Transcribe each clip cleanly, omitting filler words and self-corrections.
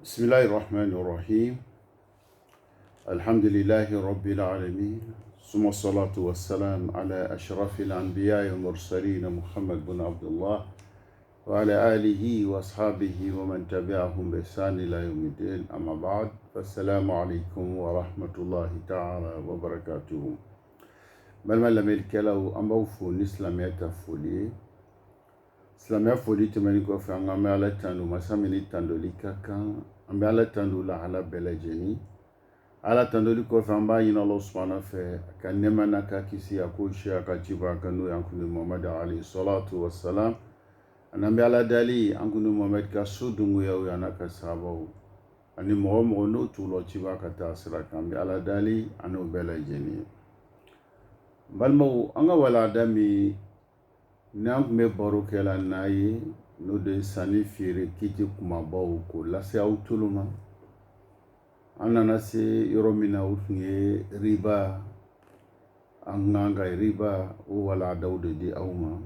بسم الله الرحمن الرحيم. الحمد لله رب العالمين، ثم الصلاة والسلام على أشرف الأنبياء والمرسلين محمد بن عبد الله وعلى آله وأصحابه ومن تبعهم بإحسان إلى يوم الدين. أما بعد، فالسلام عليكم ورحمة الله تعالى وبركاته. بل من لم يلكلو أموفو نسلم يتفولي silamɛya foli tɛmɛni kɔfɛ an bɛ ala tanu masa min ni tandoli ka kan. An bɛ ala tanu lahala bɛɛ lajɛlen. Ala tandoli kɔfɛ an b'a ɲini Allah subhanahu fɛ ka nɛɛma n'a ka kisi a ko si a ka ciba a ka n'o ye an kundi Muhammad alayhi salatu wa salam. Ani an bɛ ala dali an kundi Muhammad ka so dungoyaw ye a n'a ka sahabaw ani mɔgɔ o mɔgɔ n'o t'u la ciba ka taa sira kan. An bɛ ala dali ani o bɛɛ lajɛlen. Balimaw, an ka walanda min n'an tun bɛ baro kɛla n'a ye n'o de ye sanni feere kiti kumabaw k'o lase aw tulu ma. An nana se yɔrɔ min na o tun ye riba. An kan ka riba o waladaw de di aw ma.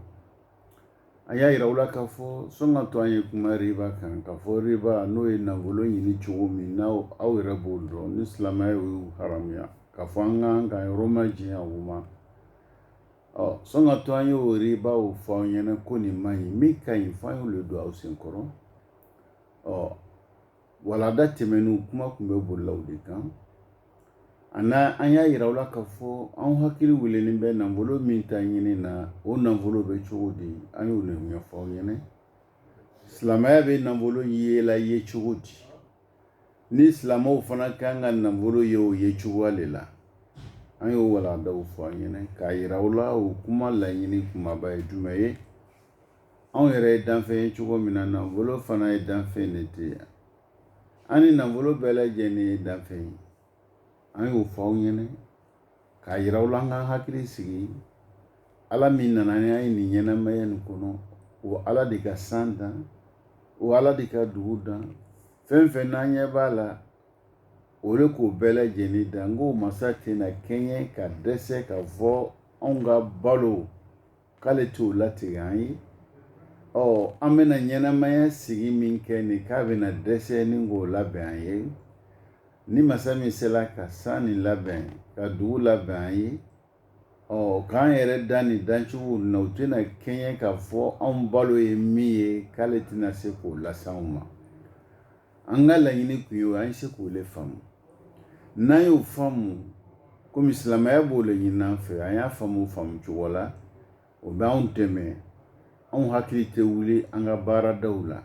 An y'a yira aw la k'a fɔ sɔn ka to an ye kuma riba kan, k'a fɔ riba n'o ye nafolo ɲini cogo min n'aw yɛrɛ b'o dɔn ni silamɛya y'o haramuya, k'a fɔ an kan ka yɔrɔ ma jɛnya o ma. Sɔn ka to an y'o ribaw fɔ aw ɲɛna ko nin man ɲi, min ka ɲi fɔ an y'o le don aw senkɔrɔ. Walada tɛmɛnniw kuma tun bɛ bolila o de kan. An y'a yira aw la k'a fɔ an hakili wilinin bɛ nafolo min ta ɲini na, o nafolo bɛ cogo di, an y'o ɲɛfɔ aw ɲɛna. Silamɛya bɛ nafolo yela ye cogo di, ni silamɛw fana kan ka nafolo ye o ye cogoya de la. An y'o waladaw fɔ an ɲɛna k'a yira aw la o kuma laɲini kumaba ye jumɛn ye. Anw yɛrɛ ye danfɛn ye cogo min na, nafolo fana ye danfɛn de tɛ. An ni nafolo bɛɛ lajɛlen ye danfɛn ye. An y'o fɔ aw ɲɛna k'a yira aw la an ka hakili sigi. Ala min nana ni an ye nin ɲɛnamaya nin kɔnɔ, o Ala de ka san dan, o Ala de ka dugu dan. Fɛn fɛn n'an ɲɛ b'a la, o de k'o bɛɛ lajɛlen dan. N ko masa tɛna kɛɲɛ ka dɛsɛ k'a fɔ anw ka balo k'ale t'o latigɛ an ye. An bɛna ɲɛnamaya sigi min kɛ nin k'a bɛna dɛsɛ ni k'o labɛn an ye. Ni masa min sera ka san nin labɛn, ka dugu labɛn an ye, k'an yɛrɛ dan nin dancogo na, o tɛna kɛɲɛ k'a fɔ anw balo ye min ye k'ale tɛna se k'o lase anw ma. An ka laɲini kun ye o ye, an se k'o le faamu. N'an y'o faamu, komi silamɛya b'o le ɲini an fɛ, an y'a faamu cogo la, o bɛ anw dɛmɛ. Anw hakili tɛ wuli an ka baaradaw la.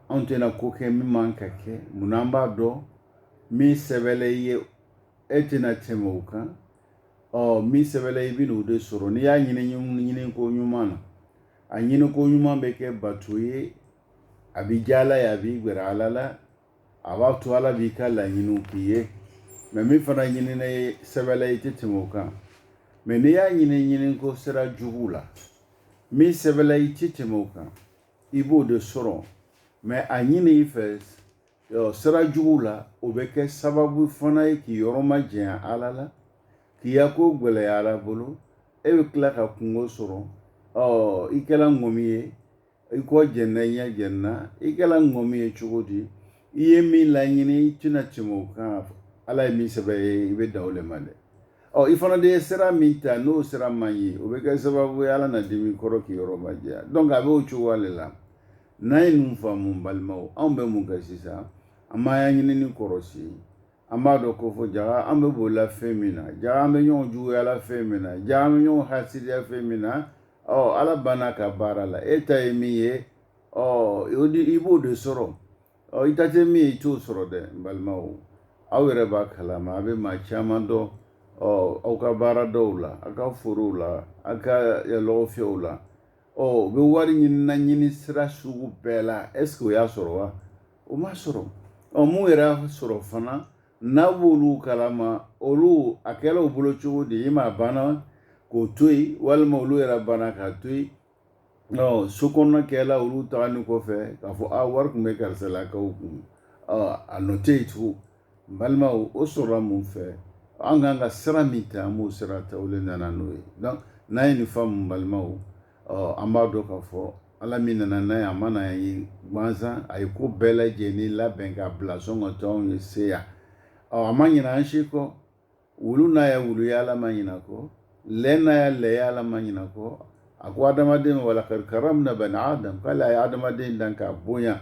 Anw tɛna ko kɛ min man ka kɛ. Munna an b'a dɔn min sɛbɛnna i ye, e tɛna tɛmɛ o kan. Min sɛbɛnna i bɛ n'o de sɔrɔ. N'i y'a ɲini ko ɲuman na, a ɲini ko ɲuman bɛ kɛ bato ye, a bɛ diya Ala ye, a b'i gɛrɛ Ala la, a b'a to Ala b'i ka laɲiniw k'i ye. Mais min fana ɲinina ye sɛbɛnna i tɛ tɛmɛ o kan. Mais n'i y'a ɲini ko sira jugu la, min sɛbɛnna i tɛ tɛmɛ o kan, i b'o de sɔrɔ. Mais a ɲini i fɛ sira jugu la, o bɛ kɛ sababu fana ye k'i yɔrɔ ma jɛnya Ala la, k'i ya ko gɛlɛya Ala bolo. E bɛ tila ka kungo sɔrɔ. I kɛla ŋɔmi ye, i kɔ jɛnna i ɲɛ jɛnna. I kɛla ŋɔmi ye cogo di, i ye min laɲini i tɛna tɛmɛ o kan. Ala ye min sɛbɛn ye, i bɛ dan o le ma dɛ. I fana de ye sira min ta, n'o sira man ye, o bɛ kɛ sababu ye Ala na dimi kɔrɔ k'i yɔrɔ ma jɛya. Donc a bɛ o cogoya de la. N'an ye nin faamu balimaw, anw bɛ mun kɛ sisan? An m'an ɲini ni kɔrɔsi. An b'a dɔn ko fɔ jaga an bɛ bolila fɛn min na, jaga an bɛ ɲɔgɔn juguya la fɛn min na, jaga an bɛ ɲɔgɔn hasidiya fɛn min na. Ala banna ka baara la. E ta ye min ye, i b'o de sɔrɔ. I ta tɛ min ye, i t'o sɔrɔ dɛ balimaw. Aw yɛrɛ b'a kalama, a bɛ maa caman dɔn aw ka baaradaw la, aw ka forow la, aw ka lɔgɔfiyɛw la. U bɛ wari ɲini sira sugu bɛɛ la. Est-ce que o y'a sɔrɔ wa? O ma sɔrɔ. Mun yɛrɛ y'a sɔrɔ fana, n'a b'olu kalama, olu a kɛla u bolo cogo di? I ma banna k'o to yen, walima olu yɛrɛ banna k'a to yen. So kɔnɔna kɛla olu tagani kɔfɛ k'a fɔ wari tun bɛ karisalakaw kun. A nɔ tɛ yen tugun. Balimaw, o sɔrɔla mun fɛ? An kan ka sira min ta, an b'o sira ta, o le nana n'o ye. Donc n'an ye nin faamu balimaw, an b'a dɔn k'a fɔ ala min nana n'a ye a ma na ye gansan a ye ko bɛɛ lajɛlen labɛn ka bila sɔngɔ tɔnw ye se yan a ma ɲina an si kɔ wulu n'a ya wulu ye ala ma ɲina kɔ lɛ n'a ya lɛ ye ala ma ɲina kɔ a ko adamaden ma walakad karamna bani adam k'ale a ye adamaden dan k'a bonya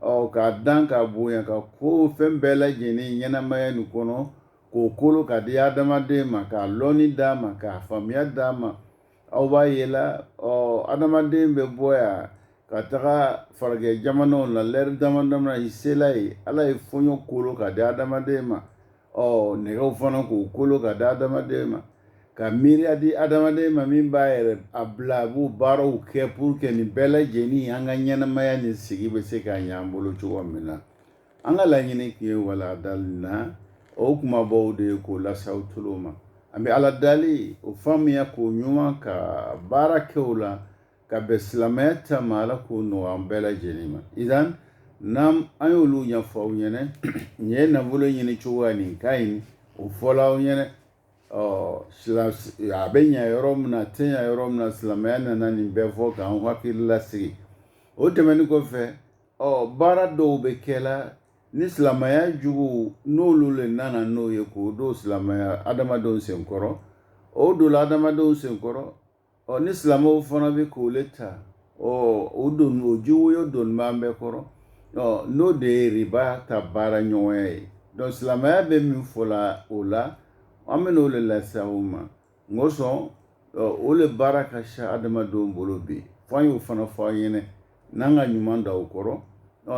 k'a dan k'a bonya ka ko fɛn bɛɛ lajɛlen ɲɛnamaya nin kɔnɔ k'o kolo ka di adamaden ma k'a lɔnni d'a ma k'a faamuya d'a ma aw b'a ye la adamaden bɛ bɔ yan ka taga farajɛ jamanaw la lɛri dama dama i sela ye ala ye fɔɲɔ kolo ka di adamaden ma nɛgɛw fana k'o kolo ka di adamaden ma ka miiriya di adamaden ma min b'a yɛrɛ a bila a b'o baaraw kɛ pour que nin bɛɛ lajɛlen an ka ɲɛnamaya ni sigi bɛ se ka ɲɛ an bolo cogo min na an ka laɲini tun ye wala dali na o kumabaw de ye k'o lasaw tulo ma an bɛ ala dali o faamuya k'o ɲuman ka baara kɛ o la ka bɛn silamɛya ta ma ala k'o nɔgɔya an bɛɛ lajɛlen ma idan n'an an y'olu ɲɛfɔ aw ɲɛna nin ye nafolo ɲini cogoya nin ka ɲi o fɔla aw ɲɛna a bɛ ɲɛ yɔrɔ min na a tɛ ɲɛ yɔrɔ min na silamɛya nana nin bɛɛ fɔ k'an hakili lasigi o tɛmɛnen kɔfɛ baara dɔw bɛ kɛla ni silamɛya jugu n'olu le nana n'o ye k'o don silamɛya adamadenw senkɔrɔ o donla adamadenw senkɔrɔ ni silamɛw fana bɛ k'o le ta o jugu ye donni b'an bɛɛ kɔrɔ n'o de ye riba ta baara ɲɔgɔnya ye donc silamɛya bɛ min fɔla o la an bɛ n'o le lase aw ma n ko sɔn o le baara ka ca adamadenw bolo bi fo an y'o fana fɔ aw ɲɛna n'an ka ɲuman da o kɔrɔ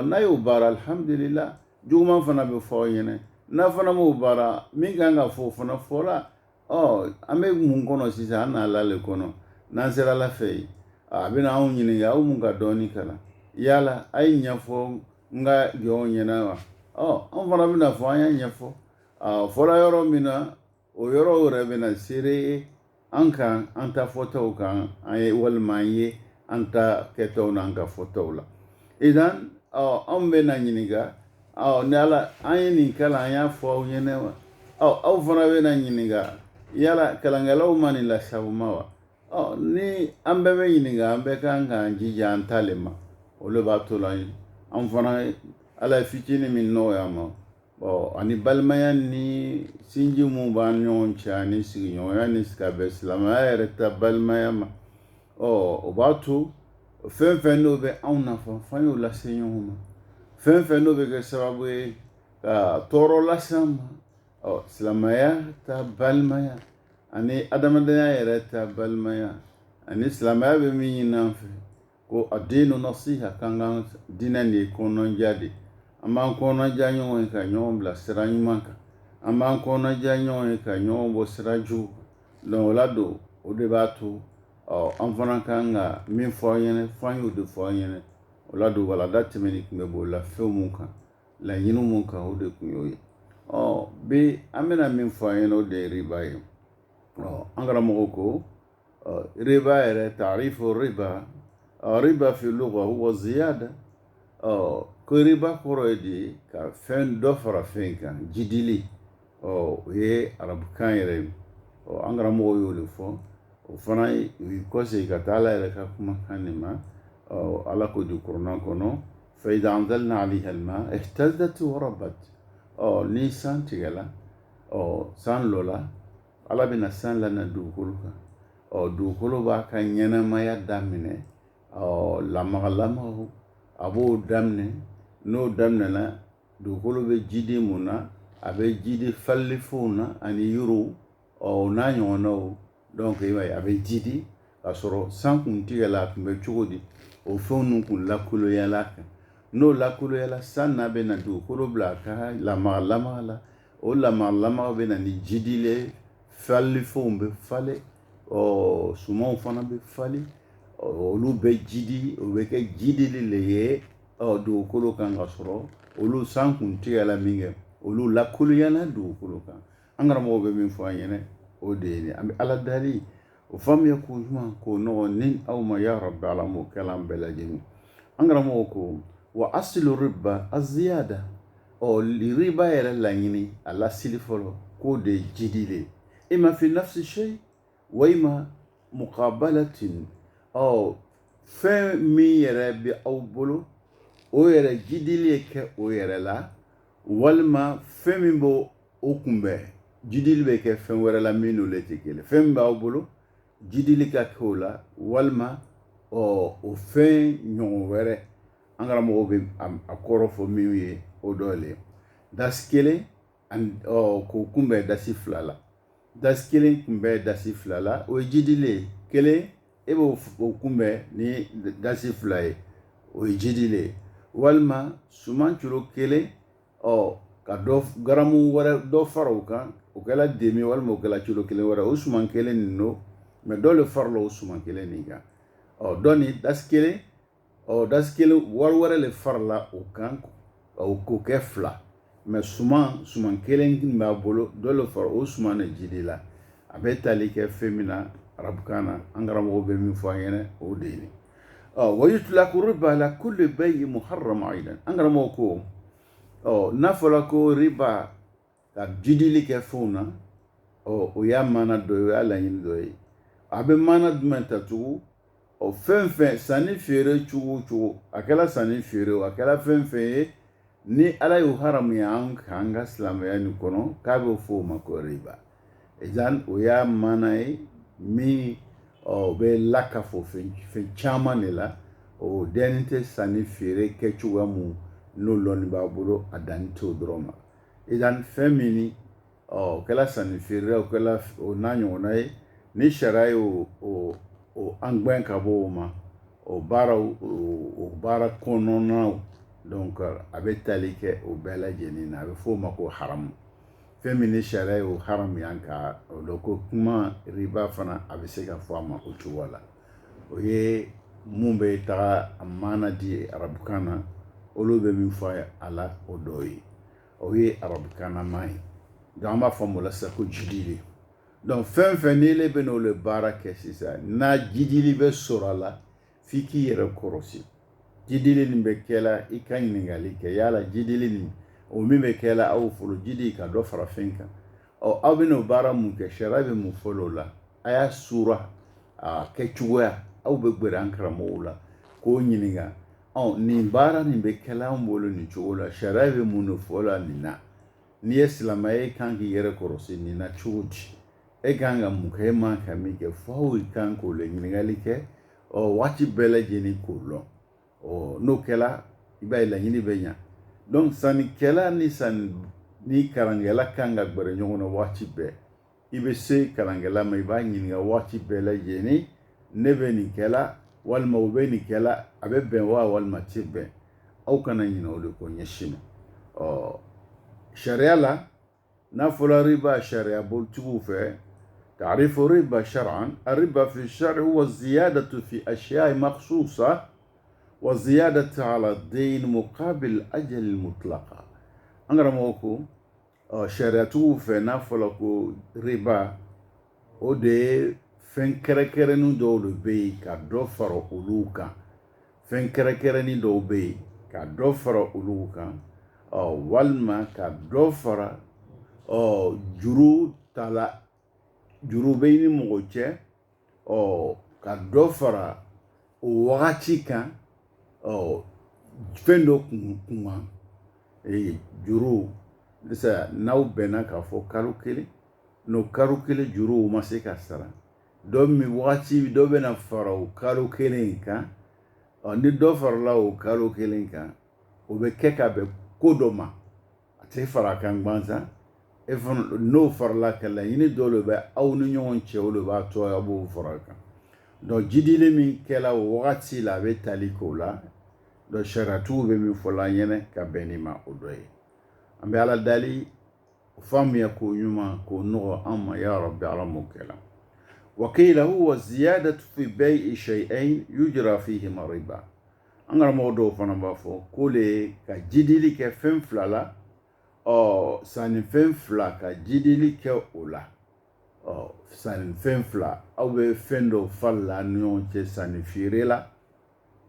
n'a y'o baara alhamdulillah juguman fana bɛ fɔ aw ɲɛna n'a fana m'o baara min kan ka fɔ o fana fɔla an bɛ mun kɔnɔ sisan an n'ala le kɔnɔ n'an sera ala fɛ yen a bɛna anw ɲininka aw mun ka dɔɔnin kalan yala a ye ɲɛfɔ n ka jɔnw ɲɛna wa an fana bɛna fɔ an y'a ɲɛfɔ fɔra yɔrɔ min na o yɔrɔ yɛrɛ bɛna seere an kan an ta fɔtaw kan an ye walima an ye an ta kɛtaw n'an ka fɔtaw la idan anw bɛna ɲininka ni ala an ye nin kalan an y'a fɔ aw ɲɛna wa aw fana bɛna ɲininka yala kalankɛlaw ma nin lasabu ma wa ni an bɛɛ bɛ ɲininka an bɛɛ kan k'an jija an ta le ma o le b'a to la an fana ala ye fitinin min nɔgɔya ma ani balimaya ni sinji mun b'an ɲɔgɔn cɛ ani sigiɲɔgɔnya ni ka bɛn silamɛya yɛrɛ ta balimaya ma o b'a to fɛn fɛn n'o bɛ anw nafa f'an y'o lase ɲɔgɔn ma fɛn fɛn n'o bɛ kɛ sababu ye ka tɔɔrɔ lase an ma silamɛya ta balimaya ani adamadenya yɛrɛ ta balimaya ani silamɛya bɛ min ɲini an fɛ ko adiinu nasiha kan ka diinɛ de ye kɔnɔnadiya de an b'an kɔnɔnadiya ɲɔgɔn ye ka ɲɔgɔn bila sira ɲuman kan an b'an kɔnɔnadiya ɲɔgɔn ye ka ɲɔgɔn bɔ sira jugu kan donc o la don o de b'a to an fana kan ka min fɔ an ɲɛna f'an y'o de fɔ an ɲɛna o la don walanda tɛmɛnen tun bɛ bɔ lafɛnw mun kan laɲiniw mun kan o de tun y'o ye bi an bɛna min fɔ an ɲɛna o de ye riba ye an karamɔgɔ ko riba yɛrɛ taarifu riba fi lugha huwa ziyada ko riba kɔrɔ ye de ka fɛn dɔ fara fɛn kan jidili o ye arabukan yɛrɛ ye an karamɔgɔ y'o de fɔ o fana u kɔsegin ka taa ala yɛrɛ ka kumakan de ma ala ko di kuranɛ kɔnɔ fa idha anzalna alayha al-ma ihtazzat wa rabat ni san tigɛla san lɔla ala bɛna san lana dugukolo kan dugukolo b'a ka ɲɛnamaya daminɛ lamagalamaw a b'o daminɛ n'o daminɛna dugukolo bɛ jidi mun na a bɛ jidi falifɛnw na ani yiriw n'a ɲɔgɔnnaw donc i b'a ye a bɛ jidi k'a sɔrɔ san kun tigɛla a tun bɛ cogo di o fɛnw ninnu kun lakoloyala kan n'o lakoloyala san n'a bɛ na dugukolo bila a ka lamagalamaga la o lamagalamaga bɛ na ni jidi le falifɛnw bɛ falen sumanw fana bɛ falen olu bɛ jidi o bɛ kɛ jidili le ye dugukolo kan ka sɔrɔ olu san kun tigɛla min kɛ olu lakoloyala dugukolo kan an karamɔgɔ bɛ min fɔ an ɲɛna o de ye an bɛ ala dali o faamuya ko ɲuman k'o nɔgɔ ni aw ma ya rabbi ala m'o kɛ an bɛɛ lajɛlen an karamɔgɔ ko wa asilu riba aziyada riba yɛrɛ laɲini a lasili fɔlɔ k'o de ye jidi le ima fi nafsi shay wa ima muqabalatin fɛn min yɛrɛ bɛ aw bolo o yɛrɛ jidili ye kɛ o yɛrɛ la walima fɛn min b'o o kunbɛn jidili bɛ kɛ fɛn wɛrɛ la min n'olu tɛ kelen fɛn min b'aw bolo jidili ka kɛ o la walima o fɛn ɲɔgɔn wɛrɛ an karamɔgɔw bɛ a kɔrɔ fɔ min ye o dɔ le dasi kelen k'o kunbɛn dasi fila la dasi kelen kunbɛn dasi fila la o ye jidili ye kelen e b'o kunbɛn ni dasi fila ye o ye jidili ye walima suman curo kelen ka garamu wɛrɛ dɔ fara o kan o kɛla demi walima o kɛla curo kelen wɛrɛ o suman kelen nin don mɛ dɔ le farala o suman kelen nin kan dɔ ni dasi kelen wari wɛrɛ le farala o kan k'o kɛ fila mɛ suman kelen nin b'a bolo dɔ le fara o suman ne jidi la a bɛ tali kɛ fɛn min na arabukan na an karamɔgɔw bɛ min fɔ an ɲɛna o de ye ويطلق الربا على كل بيع محرم أيضا an karamɔgɔ ko n'a fɔra ko riba ka jidili kɛ fɛnw na o y'a maana dɔ ye o y'a laɲini dɔ ye a bɛ maana jumɛn ta tugun fɛn fɛn sanni feere cogo o cogo a kɛra sanni feere o a kɛra fɛn fɛn ye ni ala y'o haramuya an kan an ka silamɛya nin kɔnɔ k'a bɛ fɔ o ma ko riba o y'a maana ye min o bɛ lakafo fɛn caman de la o dɛni tɛ sanni feere kɛ cogoya mun n'o lɔnni b'a bolo a danni t'o dɔrɔn ma fɛn min ni o kɛla sanni feere o kɛla o n'a ɲɔgɔnna ye ni sariya ye o an gbɛn ka bɔ o ma o baara kɔnɔnaw donc a bɛ tali kɛ o bɛɛ lajɛlen na a bɛ f'o ma ko haramu fɛn min ni sariya ye o haramu yan ka o dɔn ko kuma riba fana a bɛ se ka fɔ a ma o cogo la o ye mun bɛ taga a maana di arabukan na olu bɛ min fɔ a la o dɔ ye o ye arabukanama ye donc an b'a fɔ o la sisan ko jidili donc fɛn fɛn n'ile bɛ n'olu baara kɛ sisan n'a jidili bɛ sɔrɔ a la f'i k'i yɛrɛ kɔrɔsi jidili nin bɛ kɛ la i ka ɲininkali kɛ yala jidili nin o min bɛ kɛ la aw fɔlɔ jidi ka dɔ fara fɛn kan aw bɛ n'o baara mun kɛ sariya bɛ mun fɔlɔ o la a y'a sura a kɛ cogoya aw bɛ gbɛrɛ an karamɔgɔw la k'o ɲininka nin baara nin bɛ kɛ la an bolo nin cogo la sariya bɛ mun de fɔ la nin na n'i ye silamɛ e kan k'i yɛrɛ kɔrɔsi nin na cogo di e kan ka mun kɛ e man ka min kɛ fo aw kan k'o la ɲininkali kɛ waati bɛɛ lajɛlen k'o lɔn n'o kɛla i b'a ye laɲini bɛ ɲa donc sannikɛla ni karankɛla kan ka gbɛrɛ ɲɔgɔn na waati bɛɛ i bɛ se karankɛla ma i b'a ɲininka waati bɛɛ lajɛlen ne bɛ nin kɛla walima o bɛ nin kɛla a bɛ bɛn wa walima tɛ bɛn aw kana ɲinɛ o de kɔ ɲɛsin ma sariya la n'a fɔra riba sariya bolitigiw fɛ تعريف الربا شرعا الربا في الشرع هو الزيادة في أشياء مخصوصة والزيادة على الدين مقابل أجل المطلقة أنغرا موكو شريعتو فينا فلكو ربا o de ye fɛn kɛrɛkɛrɛnnin dɔw de bɛ yen ka dɔ fara olu kan fɛn kɛrɛkɛrɛnnin dɔw bɛ yen ka dɔ fara olu kan walima ka dɔ fara juru ta la juru bɛ ni mɔgɔ cɛ ka dɔ fara o wagati kan fɛn dɔ kunkan juru n'aw bɛnna k'a fɔ kalo kelen n'o kalo kelen juru ma se ka sara dɔ bɛna fara o kalo kelen kan ni dɔ farala o kalo kelen kan o bɛ kɛ ka bɛn ko dɔ ma a tɛ fara kan gansan n'o farala ka laɲini dɔ de bɛ aw ni ɲɔgɔn cɛ o de b'a to a b'o fara kan donc jidili min kɛla o wagati la a bɛ tali k'o la donc sariyatigiw bɛ min fɔ la an ɲɛna ka bɛn ni ma o dɔ ye an bɛ ala dali faamuya k'o ɲuman k'o nɔgɔ an ma ya rabbi ala m'o kɛla وقيل هو زيادة في بيع شيئين يجرى فيهما ربا an karamɔgɔ dɔw fana b'a fɔ ko le ka jidili kɛ fɛn fila la sanni fɛn fila ka jidili kɛ o la sanni fɛn fila aw bɛ fɛn dɔw fali la ni ɲɔgɔn cɛ sanni feere la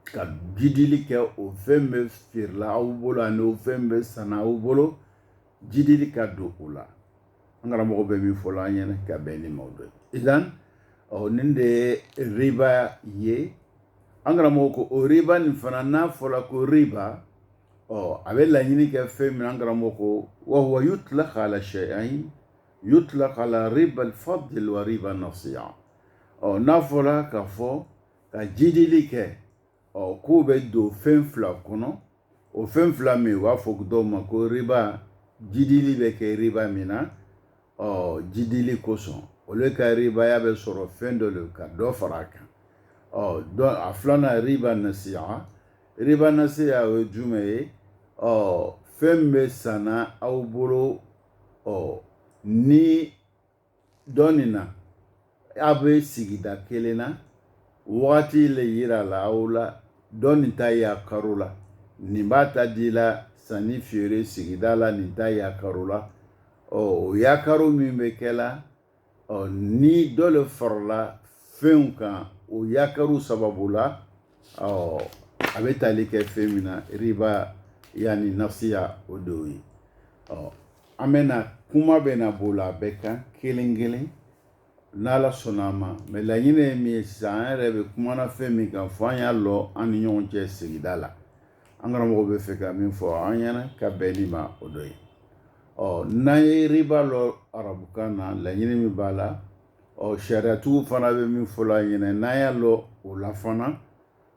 ka jidili kɛ o fɛn bɛ feere la aw bolo ani o fɛn bɛ sanna aw bolo jidili ka don o la an karamɔgɔ bɛ min fɔ la an ɲɛna ka bɛn ni maaw dɔ ye idan nin de ye riba ye angara moko o riba ni fana na fola ko riba abe laɲini kɛ fɛn min angara moko wa huwa yutlaq ala shay'ain yutlaq ala riba al-fadl wa riba an-nasi'a n'a fɔra k'a fɔ ka jidili kɛ k'u bɛ don fɛn fila kɔnɔ o fɛn fila min u b'a fɔ dɔw ma ko riba jidili bɛ kɛ riba min na jidili kosɔn olu ka ribaya bɛ sɔrɔ fɛn dɔ le ka dɔ fara a kan a filanan riba nasi'a o ye jumɛn ye fɛn bɛ sanna aw bolo ni dɔɔnin na a bɛ sigida kelen na wagati le yira la aw la dɔɔnin ta yakaro la nin b'a ta di la sanni feere sigida la nin ta yakaro la o yakaro min bɛ kɛ la ni dɔ le farala fɛnw kan o yakaru sababu la a bɛ tali kɛ fɛn min na riba yani nasiya o de ye an bɛna kuma bɛna b'o la a bɛɛ kan kelen kelen n'ala sɔnna a ma mɛ laɲini ye min ye sisan an yɛrɛ bɛ kumana fɛn min kan fɔ an y'a lɔ an ni ɲɔgɔn cɛ sigida la an karamɔgɔ bɛ fɛ ka min fɔ an ɲɛna ka bɛn ni ma o dɔ ye n'an ye riba lɔ arabukan na laɲini min b'a la sariyatigiw fana bɛ min fɔ la ɲɛna n'an y'a lɔ o la fana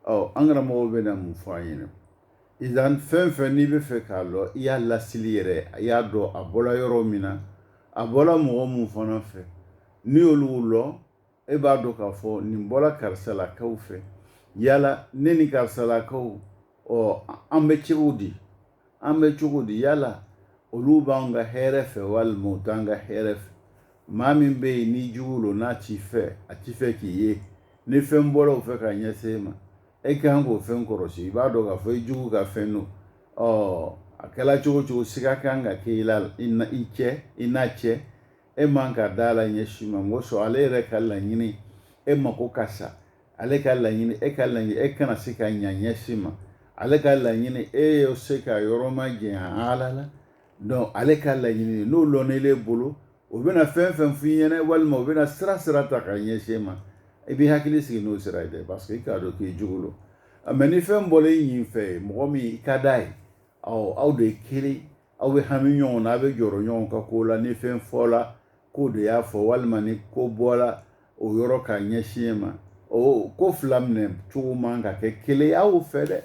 an karamɔgɔ bɛ na mun fɔ an ɲɛna idan fɛn fɛn n'i bɛ fɛ k'a lɔ i y'a lasili yɛrɛ i y'a dɔn a bɔla yɔrɔ min na a bɔla mɔgɔ mun fana fɛ n'i y'olu lɔ e b'a dɔn k'a fɔ nin bɔla karisalakaw fɛ yala ne ni karisalakaw an bɛ cogo di yala olu b'an ka hɛrɛ fɛ walima u t'an ka hɛrɛ fɛ maa min bɛ yen ni jugu lo n'a t'i fɛ a t'i fɛ k'i ye ni fɛn bɔra o fɛ ka ɲɛsin e ma e kan k'o fɛn kɔrɔsi i b'a dɔn k'a fɔ i jugu ka fɛn don a kɛla cogo siga kan ka kɛ i n'a cɛ e man ka da la ɲɛsin ma ngo sɔn ale yɛrɛ ka laɲini e mako ka sa ale ka laɲini e kana se ka ɲa ɲɛsin ma ale ka laɲini e ye se ka yɔrɔ ma jɛnya ala la donc ale ka laɲini n'o lɔnnilen bolo o bɛna fɛn fɛn f'i ɲɛna walima o bɛna sira ta ka ɲɛsin ma i b'i hakili sigi n'o sira ye dɛ parce que i k'a dɔn k'i jugu lo mɛ ni fɛn bɔra i ɲin fɛ mɔgɔ min i ka d'a ye aw de ye kelen aw bɛ hami ɲɔgɔn na aw bɛ jɔrɔ ɲɔgɔn ka ko la ni fɛn fɔla ko de y'a fɔ walima ni ko bɔla o yɔrɔ ka ɲɛsin ma ko fila minɛ cogo man ka kɛ kelen y'aw fɛ dɛ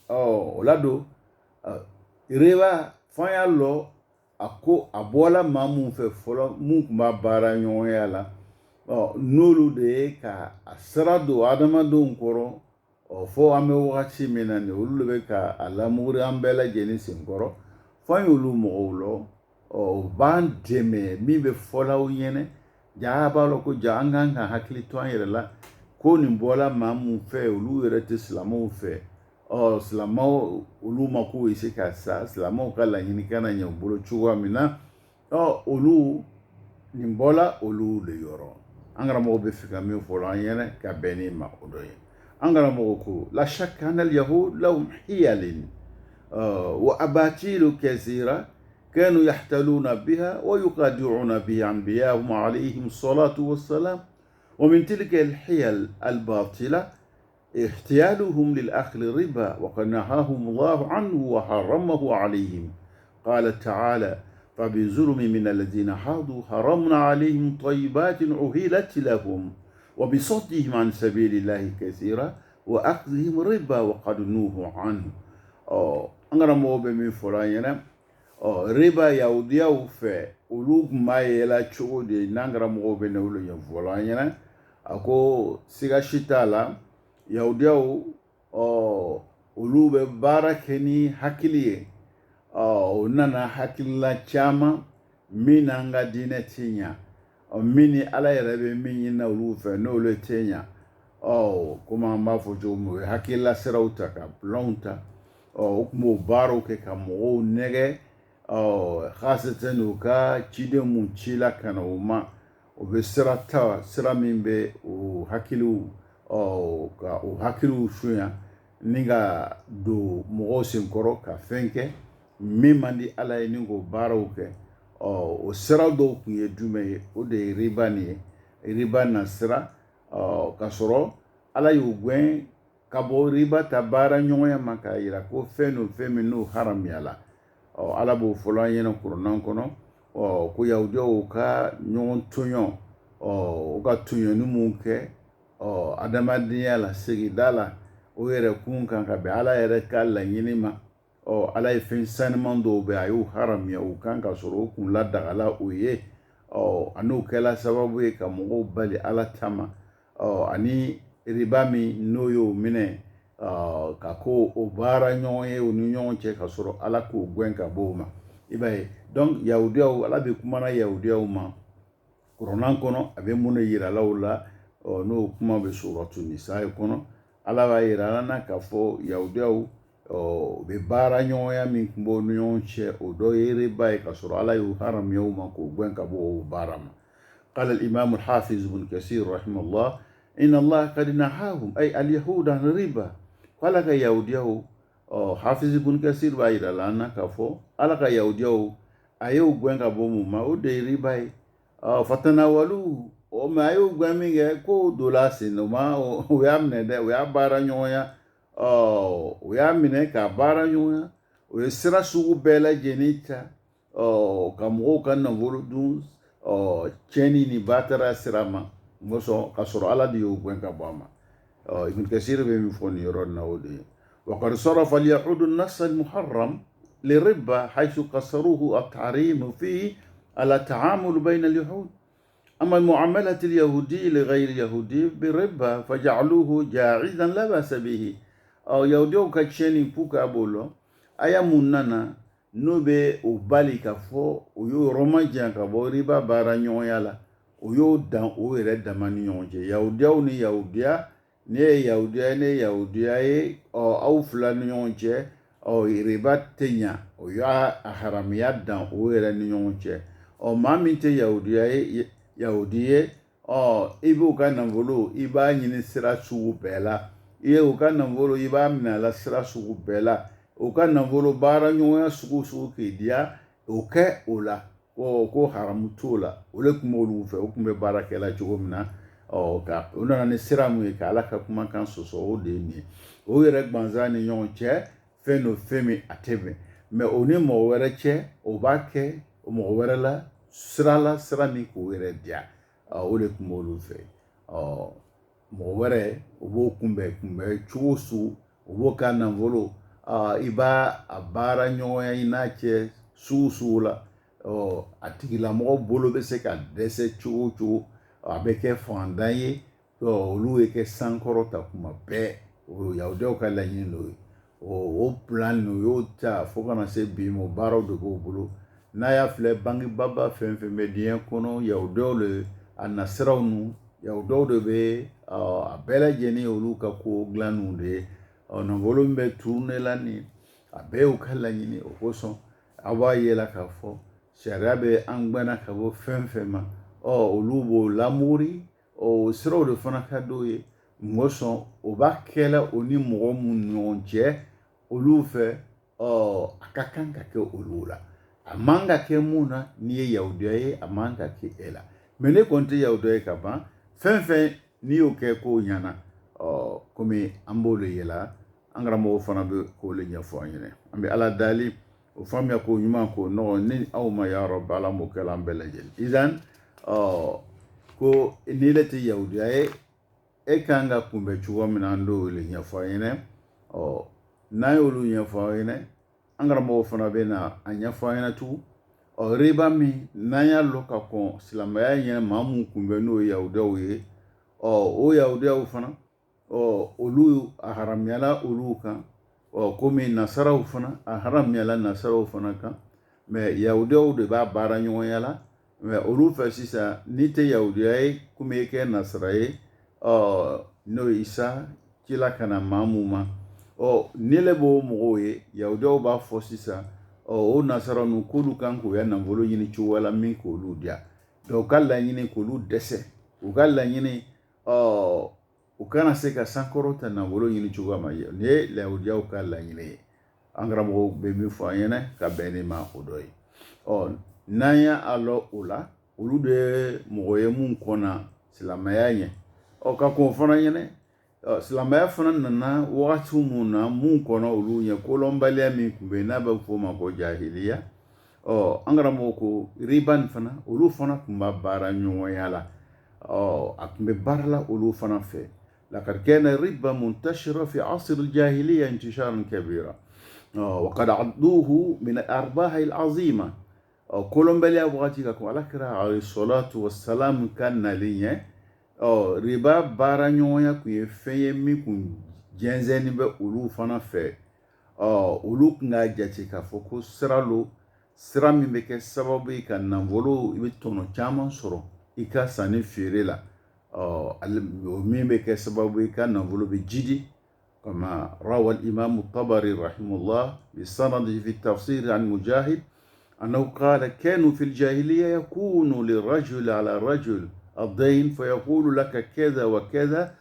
o la don riba f'an y'a lɔ a bɔla maa mun fɛ fɔlɔ mun tun b'a baara ɲɔgɔnya la n'olu de ye ka a sira don adamadenw kɔrɔ fo an bɛ wagati min na nin olu de bɛ ka a lamuguri an bɛɛ lajɛlen senkɔrɔ f'an y'olu mɔgɔw lɔ b'an dɛmɛ min bɛ fɔlaw ɲɛnɛ ja a b'a lɔ ko ja an kan ka hakili to an yɛrɛ la ko nin bɔla maa mun fɛ olu yɛrɛ tɛ silamɛw fɛ silamɛw olu ma k'u bɛ se ka sa silamɛw ka laɲini kana ɲɛ u bolo cogoya min na olu nin bɔla olu de yɔrɔ an karamɔgɔ bɛ fɛ ka min fɔ an ɲɛna ka bɛn ni ma o dɔ ye an karamɔgɔ ko la shakka anna al-yahud lahum hiyalin wa abatilu kathira كانوا يحتلون بها ويقادعون بها أنبياءهم عليهم الصلاة والسلام ومن تلك الحيل الباطلة احتيالهم للأخذ الربا وقد نهاهم الله عنه وحرمه عليهم قال تعالى فبظلم من الذين حاضوا حرمنا عليهم طيبات أهلت لهم وبصدهم عن سبيل الله كثيرا وأخذهم الربا وقد نهوا عنه أنا موبي من فلان riba yahudiyaw fɛ olu kun b'a yɛlɛ cogo di n'an karamɔgɔw bɛ ne olu ɲɛfɔla an ɲɛna a ko siga si t'a la yahudiyaw olu bɛ baara kɛ ni hakili ye o nana hakilila caman min n'an ka diinɛ tɛ ɲa min ni ala yɛrɛ bɛ min ɲini olu fɛ n'olu tɛ ɲa komi an b'a fɔ cogo min o ye hakilila siraw ta ka planw ta o tun b'o baaraw kɛ ka mɔgɔw nɛgɛ khasatan u ka ciden mun ci la ka na o ma o bɛ sira min bɛ o hakiliw ka o hakiliw suɲa ni ka don mɔgɔw senkɔrɔ ka fɛn kɛ min man di ala ye ni k'o baaraw kɛ o sira dɔw tun ye jumɛn ye o de ye riba nin ye riba na sira ka sɔrɔ ala y'o gɛn ka bɔ riba ta baara ɲɔgɔnya ma k'a yira ko fɛn no fɛn min n'o haramuya la ala b'o fɔlɔ an ɲɛna kuranɛ kɔnɔ ko yahudiyaw ka ɲɔgɔn tɔɲɔ u ka tɔɲɔni mun kɛ adamadenya la sigida la o yɛrɛ kun kan ka bɛn ala yɛrɛ ka laɲini ma ala ye fɛn saniman dɔw bɛ a y'o haramuya u kan ka sɔrɔ o kun ladagala o ye a n'o kɛla sababu ye ka mɔgɔw bali ala tama ani riba min n'o y'o minɛ ka ko o baara ɲɔgɔn ye o ni ɲɔgɔn cɛ ka sɔrɔ ala k'o gɛn ka bɔ o ma i b'a ye donc yahudiyaw ala bɛ kumana yahudiyaw ma kuranɛ kɔnɔ a bɛ mun de yiralaw la n'o kuma bɛ suratu nisa kɔnɔ ala b'a yira an na k'a fɔ yahudiyaw u bɛ baara ɲɔgɔnya min kun b'o ni ɲɔgɔn cɛ o dɔ ye riba ye ka sɔrɔ ala y'o haramuya u ma k'o gɛn ka bɔ o baara ma قال الإمام الحافظ ابن كثير رحمه الله إن الله قد نهاهم أي اليهود عن الربا قال كيهوديو حافظ ابن كثير بايرا لنا كفو قال كيهوديو أيو غwen ka bomu ma o de riba fatanawalu o ma ayo gwen mi ge ko dola sino ma o ya mne de o ya bara nyoya o ya mine ka bara nyoya o sira sugu bela jenita ka mo kan na voludun ceni ni batara sirama ngoso ka soro ala di yo gwen ka bama ibn kasir be mi foni yoro na odi wa qad sarafa al yahud an nas al muharram للربا حيث قصروه التحريم فيه على التعامل بين اليهود أما المعاملة اليهودي لغير اليهودي بالربا فجعلوه جائزا لا بأس به أو يهوديو كتشيني بوكا بولو أيا مننا نوبي وبالي كفو ويو رومانجان كفو ربا بارا نيويالا ويو دان ويرد دمان نيوجي يهوديو ني يهوديا ني يهوديا أو فلان نيوجي riba tenya o ya haramiya dan o yɛrɛ ni ɲɔgɔn cɛ maa min tɛ yahudi ye i b'o ka nafolo i b'a ɲini sira sugu bɛɛ la i ye o ka nafolo i b'a minɛ a la sira sugu bɛɛ la o ka nafolo baara ɲɔgɔnya sugu k'i diya o kɛ o la ko haramu t'o la o de tun b'olu fɛ o tun bɛ baara kɛla cogo min na ka o nana ni sira mun ye ka ala ka kumakan sɔsɔ o de ye nin ye o yɛrɛ gwanzan ni ɲɔgɔn cɛ fɛn no fɛn min a tɛ bɛn mɛ o ni mɔgɔ wɛrɛ cɛ o b'a kɛ o mɔgɔ wɛrɛ la sira min k'o yɛrɛ diya o de tun b'olu fɛ mɔgɔ wɛrɛ o b'o kunbɛn cogo sugu o b'o ka nafolo i b'a a baara ɲɔgɔnya i n'a cɛ sugu la a tigilamɔgɔ bolo bɛ se ka dɛsɛ cogo a bɛ kɛ fantan ye olu ye kɛ sankɔrɔ ta kuma bɛɛ o yahudiyaw ka laɲini n'o ye o plan n'o y'o ta fo kana se bi ma baaraw de b'o bolo n'a y'a filɛ bangebaba fɛn fɛn bɛ diɲɛ kɔnɔ yahudiyaw le a nasiraw nu yahudiyaw de bɛ a bɛɛ lajɛlen olu ka ko dilanniw de ye nafolo min bɛ tourner la nin a bɛɛ y'u ka laɲini o kosɔn a b'a ye la k'a fɔ sariya bɛ an gbɛnna ka bɔ fɛn fɛn ma olu b'o lamuri o siraw de fana ka d'o ye mun sɔn o b'a kɛla o ni mɔgɔ mun ɲɔgɔn cɛ olu fɛ a ka kan ka kɛ olu la a man ka kɛ mun na n'i ye yahudiya ye a man ka kɛ e la mɛ ne kɔni tɛ yahudiya ye ka ban fɛn n'i y'o kɛ k'o ɲɛna komi an b'o le yela an karamɔgɔw fana bɛ k'o le ɲɛfɔ an ɲɛna an bɛ ala dali o faamuya ko ɲuman ko nɔgɔ ni aw ma ya rabbi ala m'o kɛla an bɛɛ lajɛlen idan ko n'i le tɛ yahudiya ye e kan ka kunbɛn cogo min na an b'o le ɲɛfɔ an ɲɛna n'a y'olu ɲɛfɔ an ɲɛna an karamɔgɔw fana bɛ na a ɲɛfɔ an ɲɛna tugun riba min n'an y'a lɔ ka kɔn silamɛya ɲɛ maa mun kunbɛn n'o ye yahudiyaw ye o yahudiyaw fana olu a haramuyala olu kan komi nasaraw fana a haramuyala nasaraw fana kan mɛ yahudiyaw de b'a baara ɲɔgɔnya la mɛ olu fɛ sisan n'i tɛ yahudiya ye komi e kɛ nasara ye n'o ye isa cila ka na maa mun ma ni le b'o mɔgɔw ye yahudiyaw b'a fɔ sisan o nasara nu k'olu kan k'u ya nafolo ɲini cogo la min k'olu diya donc u ka laɲini k'olu dɛsɛ u ka laɲini u kana se ka sankɔrɔ ta nafolo ɲini cogo ma nin ye yahudiyaw ka laɲini ye an karamɔgɔw bɛ min fɔ an ɲɛna ka bɛn ni ma o dɔ ye n'an y'a lɔ o la olu de ye mɔgɔ ye mun kɔnna silamɛya ɲɛ ka k'o fana ɲɛna silamɛya fana nana wagati mun na mun kɔnɔ olu ɲɛ kolɔnbaliya min tun bɛ n'a bɛ f'o ma ko jahiliya an karamɔgɔ ko riba nin fana olu fana tun b'a baara ɲɔgɔnya la a tun bɛ baara la olu fana fɛ لقد كان الربا منتشرة في عصر الجاهلية انتشارا كبيرا وقد عدوه من الأرباح العظيمة كولومبيا وغاتيكا على كرا عليه الصلاة والسلام كان نالينيه riba baara ɲɔgɔnya kun ye fɛn ye min kun jɛnsɛnni bɛ olu fana fɛ olu kun ka jate k'a fɔ ko sira min bɛ kɛ sababu ye ka nafolo i bɛ tɔnɔ caman sɔrɔ i ka sanni feere la min bɛ kɛ sababu ye ka nafolo bɛ jidi كما روى الإمام الطبري رحمه الله بسنده في التفسير عن مجاهد أنه قال كانوا في الجاهلية يكون للرجل على الرجل الدين فيقول لك كذا وكذا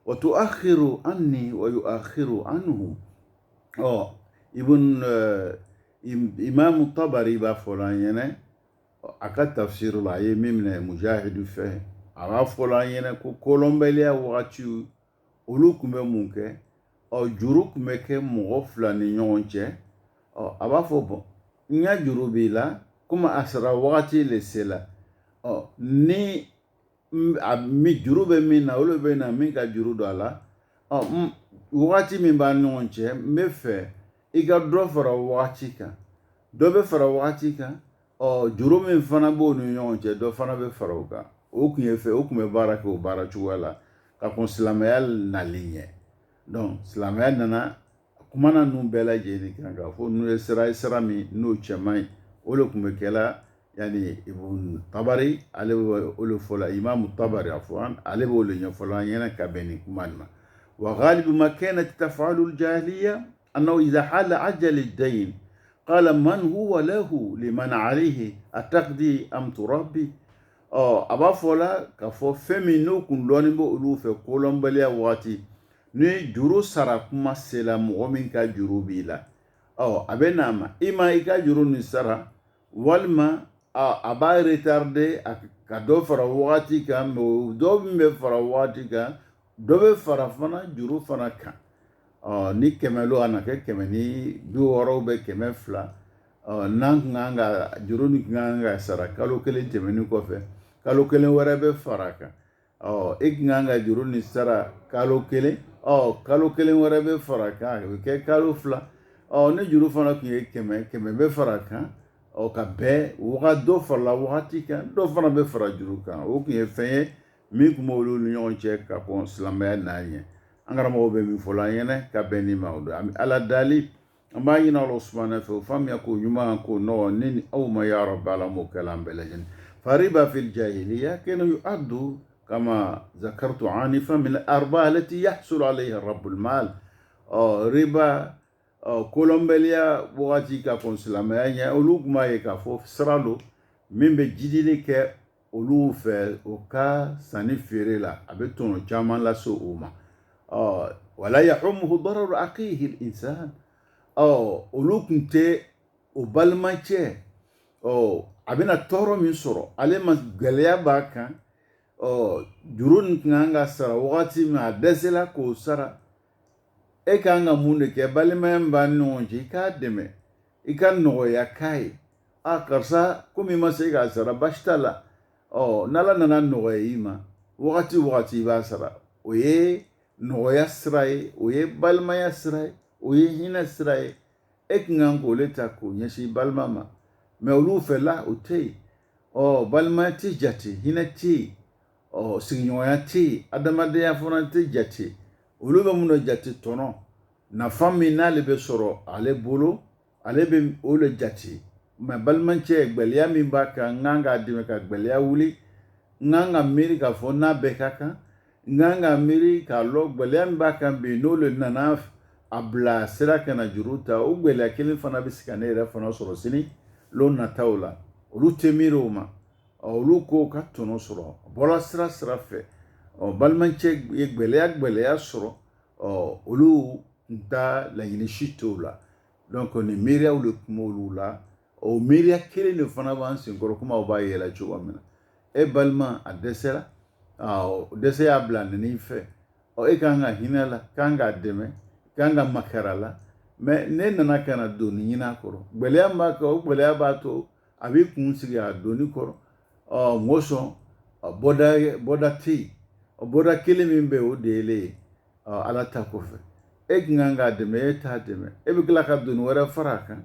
وتؤخر عني ويؤخر عنه ابن إمام الطبري بافلان ينا أكاد تفسير الله من مجاهد فيه أفلان ينا كولومبيا واتيو أولوكم بمونك juru kun bɛ kɛ mɔgɔ fila ni ɲɔgɔn cɛ a b'a fɔ bɔn n ka juru b'i la komi a sara wagati le se la ni juru bɛ min na olu bɛ na min ka juru don a la wagati min b'a ɲɔgɔn cɛ n bɛ fɛ i ka dɔ fara wagati kan dɔ bɛ fara wagati kan juru min fana b'o ni ɲɔgɔn cɛ dɔ fana bɛ fara o kan o kun ye fɛ o kun bɛ baara kɛ o baara cogoya la ka kɔn silamɛya nali ɲɛ donc silamɛya nana kumana ninnu bɛɛ lajɛlen kan k'a fɔ n'u ye sira min n'o cɛman ye o de tun bɛ kɛla yani ibn tabari ale bɛ o de fɔ la imamu tabari afwan ale bɛ o de ɲɛfɔ la an ɲɛna ka bɛn nin kuma nin ma wa ghalibu ma kanat taf'alu al-jahiliya annahu idha hala ajal ad-dayn qala man huwa lahu liman alayhi ataqdi am turabbi a b'a fɔ la k'a fɔ fɛn min n'o kun dɔɔnin bɛ olu fɛ kolɔnbaliya waati ni juru sara kuma sela mɔgɔ min ka juru b'i la a bɛ n'a ma i ma i ka juru nin sara walima a b'a retarder ka dɔ fara wagati kan mais dɔ min bɛ fara wagati kan dɔ bɛ fara fana juru fana kan ni 100 lo a na kɛ 160 bɛ 200 n'an kun kan ka juru nin kun kan ka sara kalo kelen tɛmɛnen kɔfɛ kalo kelen wɛrɛ bɛ fara kan e kun kan ka juru nin sara kalo kelen kalo kelen wɛrɛ bɛ fara kan a bɛ kɛ kalo 2 ne juru fana kun ye 100 bɛ fara kan ka bɛn dɔ farala wagati kan dɔ fana bɛ fara juru kan o kun ye fɛn ye min kun b'olu ni ɲɔgɔn cɛ ka kɔn silamɛya n'a ɲɛ an karamɔgɔ bɛ min fɔ la an ɲɛna ka bɛn ni ma o don an bɛ ala dali an b'a ɲini Alahu subhanahu fɛ o faamuya ko ɲuman ko nɔgɔ ne ni aw ma ya rabbi ala m'o kɛla an bɛɛ lajɛlen fariba fil jahiliya kana yu'addu كما ذكرت عنفا من الأرباح التي يحصل عليها رب المال ربا كولومبيا وغاتي كون سلاميا اولوك ما يكافو سرالو من بجديلي ك اولوف اوكا ساني فيريلا ابتونو جامان لا سوما ولا يحرمه ضرر اخيه الانسان اولوك انت وبالماتشي ابينا تورو من سورو علي ما غليا باكا juru nin kan ka sara wagati min a dɛsɛla k'o sara e kan ka mun de kɛ balimaya min b'a ni ɲɔgɔn cɛ i k'a dɛmɛ i ka nɔgɔya k'a ye karisa komi i ma se k'a sara basi t'a la n'ala nana nɔgɔya i ma wagati i b'a sara o ye nɔgɔya sira ye o ye balimaya sira ye o ye hinɛ sira ye e kan kan k'o le ta k'o ɲɛsin balima ma mais olu fɛ la o tɛ yen balimaya tɛ jate hinɛ tɛ yen sigiɲɔgɔnya tɛ yen adamadenya fana tɛ jate olu bɛ mun na jate tɔnɔ nafa min n'ale bɛ sɔrɔ ale bolo ale bɛ o le jate mais balimacɛ gbɛlɛya min b'a kan n kan k'a dɛmɛ ka gbɛlɛya wuli n kan ka miiri k'a fɔ n'a bɛɛ ka kan n kan ka miiri k'a lɔ gbɛlɛya min b'a kan bi n'o le nana a bila sira ka na juru ta o gbɛlɛya kelen fana bɛ se ka ne yɛrɛ fana sɔrɔ sini lon nataw la olu tɛ miiri o ma olu ko ka tɔnɔ sɔrɔ bɔra sira fɛ balimacɛ ye gbɛlɛya sɔrɔ olu tun ta laɲini si t'o la donc nin miiriyaw de tun b'olu la o miiriya kelen de fana b'an senkɔrɔ komi aw b'a yɛlɛ cogo min na e balima a dɛsɛra dɛsɛ y'a bila n'i fɛ e kan ka hinɛ la kan ka dɛmɛ kan ka makara la mais ne nana ka na don nin ɲina kɔrɔ gwɛlɛya b'a kɛ o gwɛlɛya b'a to a b'i kun sigi a doni kɔrɔ mɔsɔn bɔda tɛ yen bɔda kelen min bɛ o de ye ele ye ala ta kɔfɛ e kun kan k'a dɛmɛ e t'a dɛmɛ e bɛ tila ka doni wɛrɛ fara a kan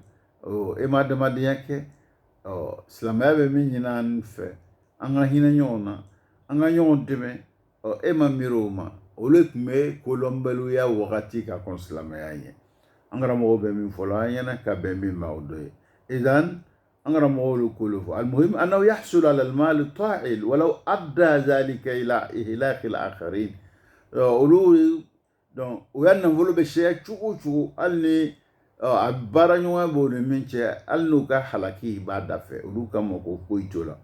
e ma adamadenya kɛ silamɛya bɛ min ɲini an fɛ an ka hinɛ ɲɔgɔn na an ka ɲɔgɔn dɛmɛ e ma miiri o ma olu tun bɛ kolɔnbaliya wagati ka kɔn silamɛya ɲɛ an karamɔgɔ bɛ min fɔlɔ an ɲɛna ka bɛn min ma o dɔ ye idan an karamɔgɔ olu kolo fɔ almuhim annahu yahsul ala almal ta'il walau adda zalika ila ihlaq al-akharin olu donc o y'a nafolo bɛ sɛya cogo cogo hali ni a baara ɲɔgɔn b'o ni min cɛ hali n'u ka halaki b'a da fɛ olu ka ma ko foyi t'o la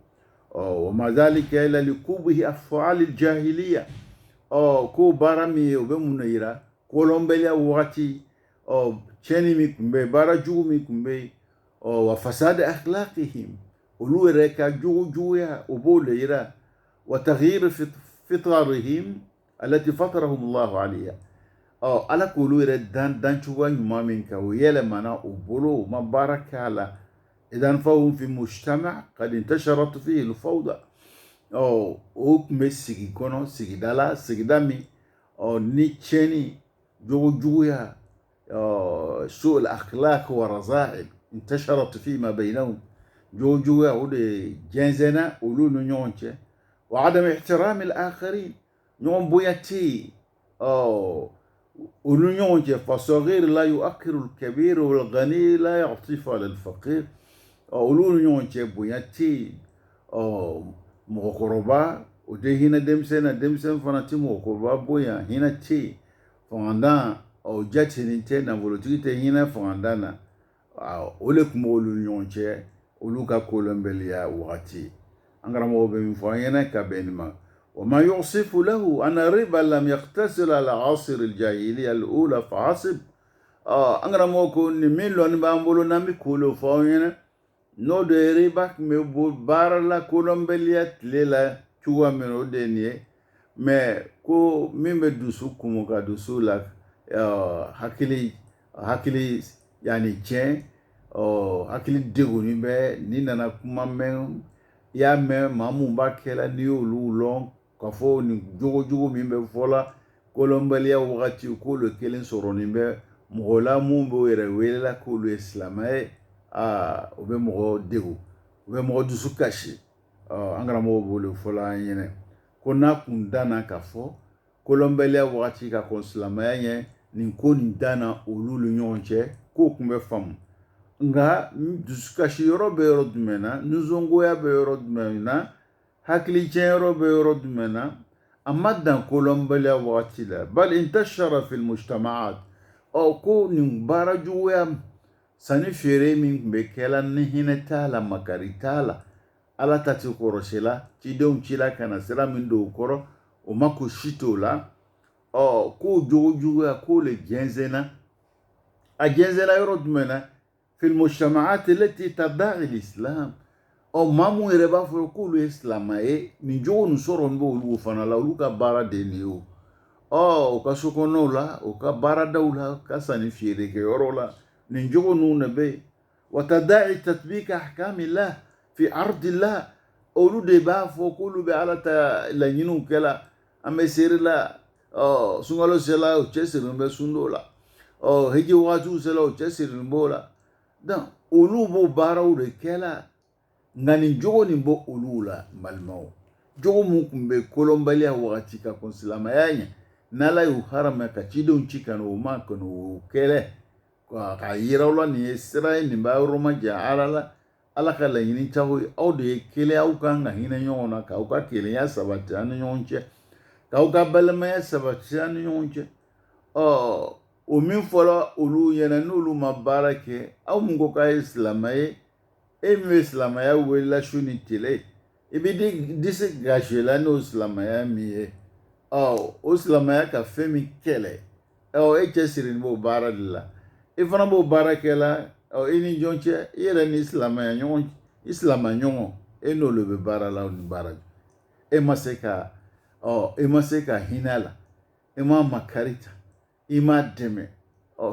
wa ma zalika ila likubihi af'al al-jahiliya ko baara min ye o bɛ mun de yira kolɔnbaliya wagati tiɲɛni min tun bɛ yen baara jugu min tun bɛ yen wa fasad akhlaqihim olu yɛrɛ ka juguya o b'o de yira wa taghyir fitrarihim allati fatarahum Allah alayha ala k'olu yɛrɛ dan cogoya ɲuman min kan o yɛlɛmana o bolo o ma baara kɛ a la idan fahum fi mujtama qad intasharat fihi al-fawda o tun bɛ sigi kɔnɔ sigida la sigida min ni tiɲɛni juguya سوء الأخلاق ورذائل انتشرت فيما بينهم جوجويا ودي جنزنا ولون نيونچه وعدم احترام الآخرين نيون بوياتي ولون نيونچه فالصغير لا يؤكر الكبير والغني لا يعطف على الفقير ولون نيونچه بوياتي مغربا ودي هنا دمسن فنتي مغربا بويا هنا تي فاندان jatini tɛ nafolotigi tɛ hinɛ fangada na o le tun b'olu ɲɔgɔn cɛ olu ka kolonbɛliya wagati an karamɔgɔ bɛ min fɔ an ɲɛna ka bɛn nin ma وما يوصف له أن الربا لم يقتصر على عصر الجاهلية الأولى فحسب an karamɔgɔ ko nin min lɔnni b'an bolo n'an bɛ kolo fɔ aw ɲɛna n'o de ye riba tun bɛ bɔ baara la kolonbɛliya tile la cogoya min o de ye nin ye mais ko min bɛ dusu kumu ka dusu la hakili yani tiɲɛ hakili deguni bɛ ni nana kuma mɛn i y'a mɛn maa mun b'a kɛla n'i y'olu lɔn ka fɔ nin jogo min bɛ fɔ la kolonbaliya wagati k'olu kelen sɔrɔ nin bɛ mɔgɔ la mun b'o yɛrɛ welela k'olu ye silamɛ ye o bɛ mɔgɔ degu o bɛ mɔgɔ dusu kasi an karamɔgɔ b'o fɔ la an ɲɛna ko n'a kun danna ka fɔ kolonbaliya wagati ka kɔn silamɛya ɲɛ nin ko nin danna olu ni ɲɔgɔn cɛ k'o kun bɛ faamu nka dusukasi yɔrɔ bɛ yɔrɔ jumɛn na nisɔngoya bɛ yɔrɔ jumɛn na hakili cɛn yɔrɔ bɛ yɔrɔ jumɛn na a ma dan kolonbaliya wagati la bal intashara fil mujtamaat ko nin baara juguya sanni feere min tun bɛ kɛla ni hinɛ t'a la makari t'a la ala ta ti kɔrɔsila cidenw cila ka na sira min don o kɔrɔ o ma ko si t'o la k'o jogo juguya k'o le jɛnsɛnna a jɛnsɛnna yɔrɔ jumɛn na fil mujtamaat allati tadda'i al-islam maa mun yɛrɛ b'a fɔ k'olu ye silamɛ ye nin jogo nin sɔrɔ n b'olu fana la olu ka baara de nin ye o ka sokɔnɔw la o ka baaradaw la ka sanni feere kɛ yɔrɔ la nin jogo ninnu de bɛ yen wa tadda'i tatbiq ahkamillah fi ardillah olu de b'a fɔ k'olu bɛ ala ta laɲiniw kɛla an bɛ seri la sunkalo sela o cɛsirilen bɛ sun dɔw la hiji wagatiw sela o cɛsirilen b'o la donc olu b'o baaraw de kɛla nka nin jogo nin bɔ olu la balimaw jogo mun tun bɛ kolonbaliya wagati ka kɔn silamɛya ɲɛ n'ala y'u harama ka cidenw ci ka na o ma ka n'o kɛlɛ k'a yira aw la nin ye sira ye nin b'a yɔrɔ ma jan ala la ala ka laɲini cago ye aw de ye kelen aw kan ka hinɛ ɲɔgɔn na k'aw ka kelenya sabati an ni ɲɔgɔn cɛ k'aw ka balimaya sabati an ni ɲɔgɔn cɛ o min fɔra olu ɲɛna n'olu ma baara kɛ aw mun ko k'a ye silamɛ ye e min bɛ silamɛya welela su ni tile i bɛ disi gasila n'o silamɛya min ye o silamɛya ka fɛn min kɛlɛ e cɛsirilen b'o baara de la i fana b'o baara kɛla i ni ɲɔgɔn cɛ i yɛrɛ ni silamɛ ɲɔgɔn e n'olu bɛ baara la o ni baara e ma se ka hinɛ la ima makarita ima dɛmɛ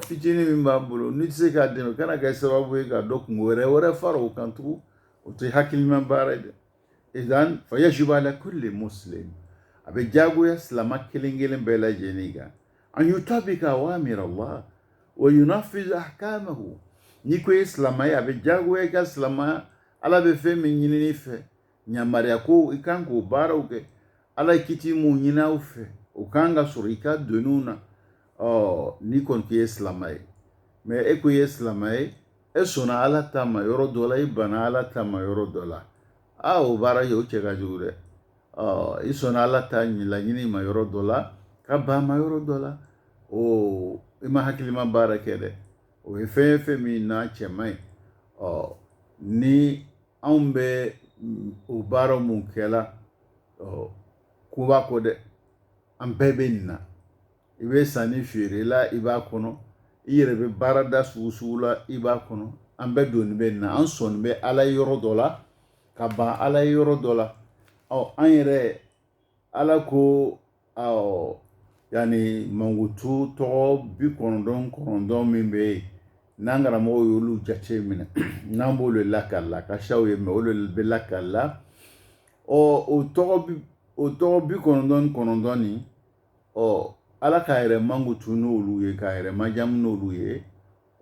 fitinin min b'a bolo n'i tɛ se k'a dɛmɛ kana kɛ sababu ye ka dɔ kungo wɛrɛ fara o kan tugun o tɛ hakilima baara ye dɛ idan fa yajibu ala kulli muslim a bɛ diyagoya silama kelen kelen bɛɛ lajɛlen kan an yutabika awamir Allah wa yunafiz ahkamahu n'i ko ye silama ye a bɛ diyagoya i ka silamaya ala bɛ fɛn min ɲini i fɛ yamaruya ko i kan k'o baaraw kɛ ala ye kiti mun ɲini aw fɛ o kan ka sɔrɔ i ka doniw na n'i kɔni k'i ye silama ye mais e ko i ye silama ye e sɔnna ala ta ma yɔrɔ dɔ la i banna ala ta ma yɔrɔ dɔ la o baara ye o cɛ ka jugu dɛ i sɔnna ala ta laɲini ma yɔrɔ dɔ la ka ban ma yɔrɔ dɔ la i ma hakilima baara kɛ dɛ o ye fɛn ye fɛn min n'a cɛ man ɲi ni anw bɛ o baara mun kɛla kuba ko dɛ an bɛɛ bɛ nin na i bɛ sanni feere la i b'a kɔnɔ i yɛrɛ bɛ baarada sugu sugu la i b'a kɔnɔ an bɛɛ doni bɛ nin na an sɔnni bɛ ala yɔrɔ dɔ la ka ban ala yɔrɔ dɔ la an yɛrɛ ala ko yani mankutu tɔgɔ 99 min bɛ yen n'an karamɔgɔw y'olu jate minɛ n'an b'olu lakali ka saw ye mɛ olu bɛ lakali la o tɔgɔ 99 nin ala ka yɛrɛ mankutu n'olu ye ka yɛrɛ majamu n'olu ye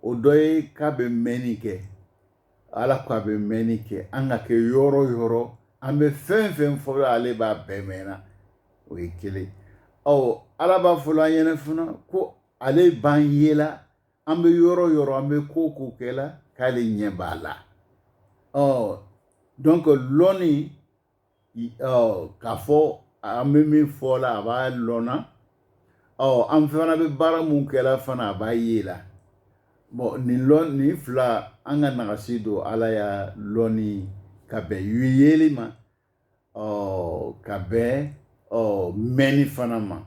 o dɔ ye k'a bɛ mɛnni kɛ ala ko a bɛ mɛnni kɛ an ka kɛ yɔrɔ yɔrɔ an bɛ fɛn fɛn fɔ ale b'a bɛɛ mɛnna o ye kelen ala b'a fɔ an ɲɛna fana ko ale b'an yela an bɛ yɔrɔ yɔrɔ an bɛ ko kɛla k'ale ɲɛ b'a la donc lɔnni k'a fɔ an bɛ min fɔ la a b'a lɔnna an fana bɛ baara mun kɛla fana a b'a ye la bon nin fila an ka nagasi don ala ya lɔnni ka bɛn yeli ma ka bɛn mɛnni fana ma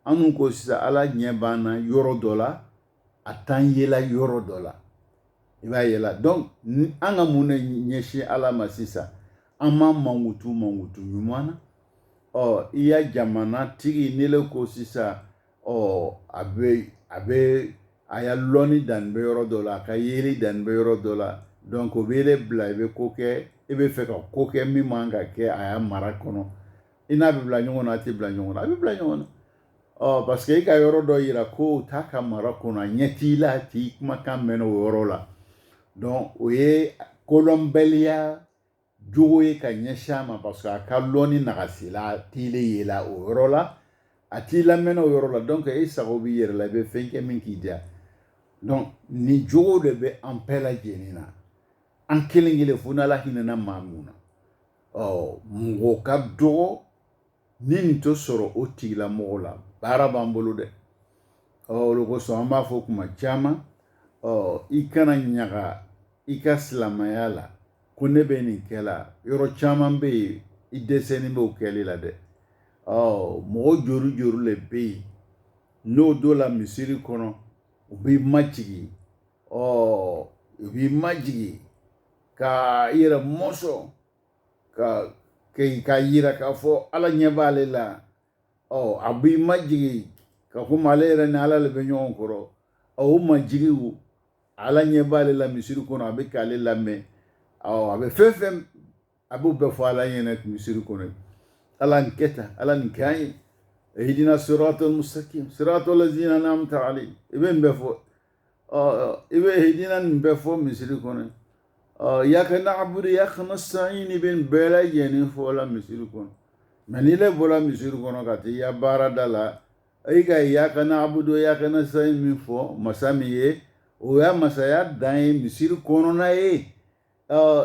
an ko sisan ala ɲɛ b'an na yɔrɔ dɔ la a t'an yela yɔrɔ dɔ la i b'a ye la donc an ka mun de ɲɛsin ala ma sisan an ma mankutu ɲuman na i ya jamana tigi ne le ko sisan a ya lɔnni danni bɛ yɔrɔ dɔ la a ka yeli danni bɛ yɔrɔ dɔ la donc o bɛ bila i bɛ ko kɛ i bɛ fɛ ka ko kɛ min man ka kɛ a ya mara kɔnɔ i n'a bɛ bila ɲɔgɔn na a tɛ bila ɲɔgɔn na a bɛ bila ɲɔgɔn na parce que i ka yɔrɔ dɔ yira ko t'a ka mara kɔnɔ a ɲɛ t'i la a t'i kumakan mɛn o yɔrɔ la donc o ye kolɔnbaliya jogo ye ka ɲɛsin a ma parce que a ka lɔnni nagasila a t'i le ye la o yɔrɔ la a t'i lamɛnna o yɔrɔ la donc i sago b'i yɛrɛ la i bɛ fɛn kɛ min k'i diya donc nin jogo de bɛ an bɛɛ lajɛlen na an kelen kelen fo n'ala hinɛna maa mun na mɔgɔ ka dɔgɔ ni nin tɛ sɔrɔ o tigilamɔgɔ la baara b'an bolo dɛ o de kosɔn an b'a fɔ kuma caman i kana ɲaga i ka silamɛya la ko ne bɛ nin kɛ la yɔrɔ caman bɛ yen i dɛsɛlen bɛ o kɛli la dɛ mɔgɔ jori le bɛ yen n'o dɔ la misiri kɔnɔ u b'i majigi ka i yɛrɛ mɔsɔn ka yira k'a fɔ ala ɲɛ b'ale la a b'i majigi ka komi ale yɛrɛ ni ala le bɛ ɲɔgɔn kɔrɔ o majigiw ala ɲɛ b'ale la misiri kɔnɔ a bɛ k'ale lamɛn a bɛ fɛn fɛn a b'o bɛɛ fɔ ala ɲɛna misiri kɔnɔ ala nin kɛ tan ala nin kɛ an ye ihdina siratal mustaqim siratal lazina an'amta alayhim i bɛ nin bɛɛ fɔ i bɛ ihdina nin bɛɛ fɔ misiri kɔnɔ iyyaka na'budu iyyaka nasta'in i bɛ nin bɛɛ lajɛlen fɔ la misiri kɔnɔ mais n'i le bɔra misiri kɔnɔ ka taa i ya baarada la i ka iyyaka na'budu iyyaka nasta'in min fɔ masa min ye o y'a masaya dan ye misiri kɔnɔna ye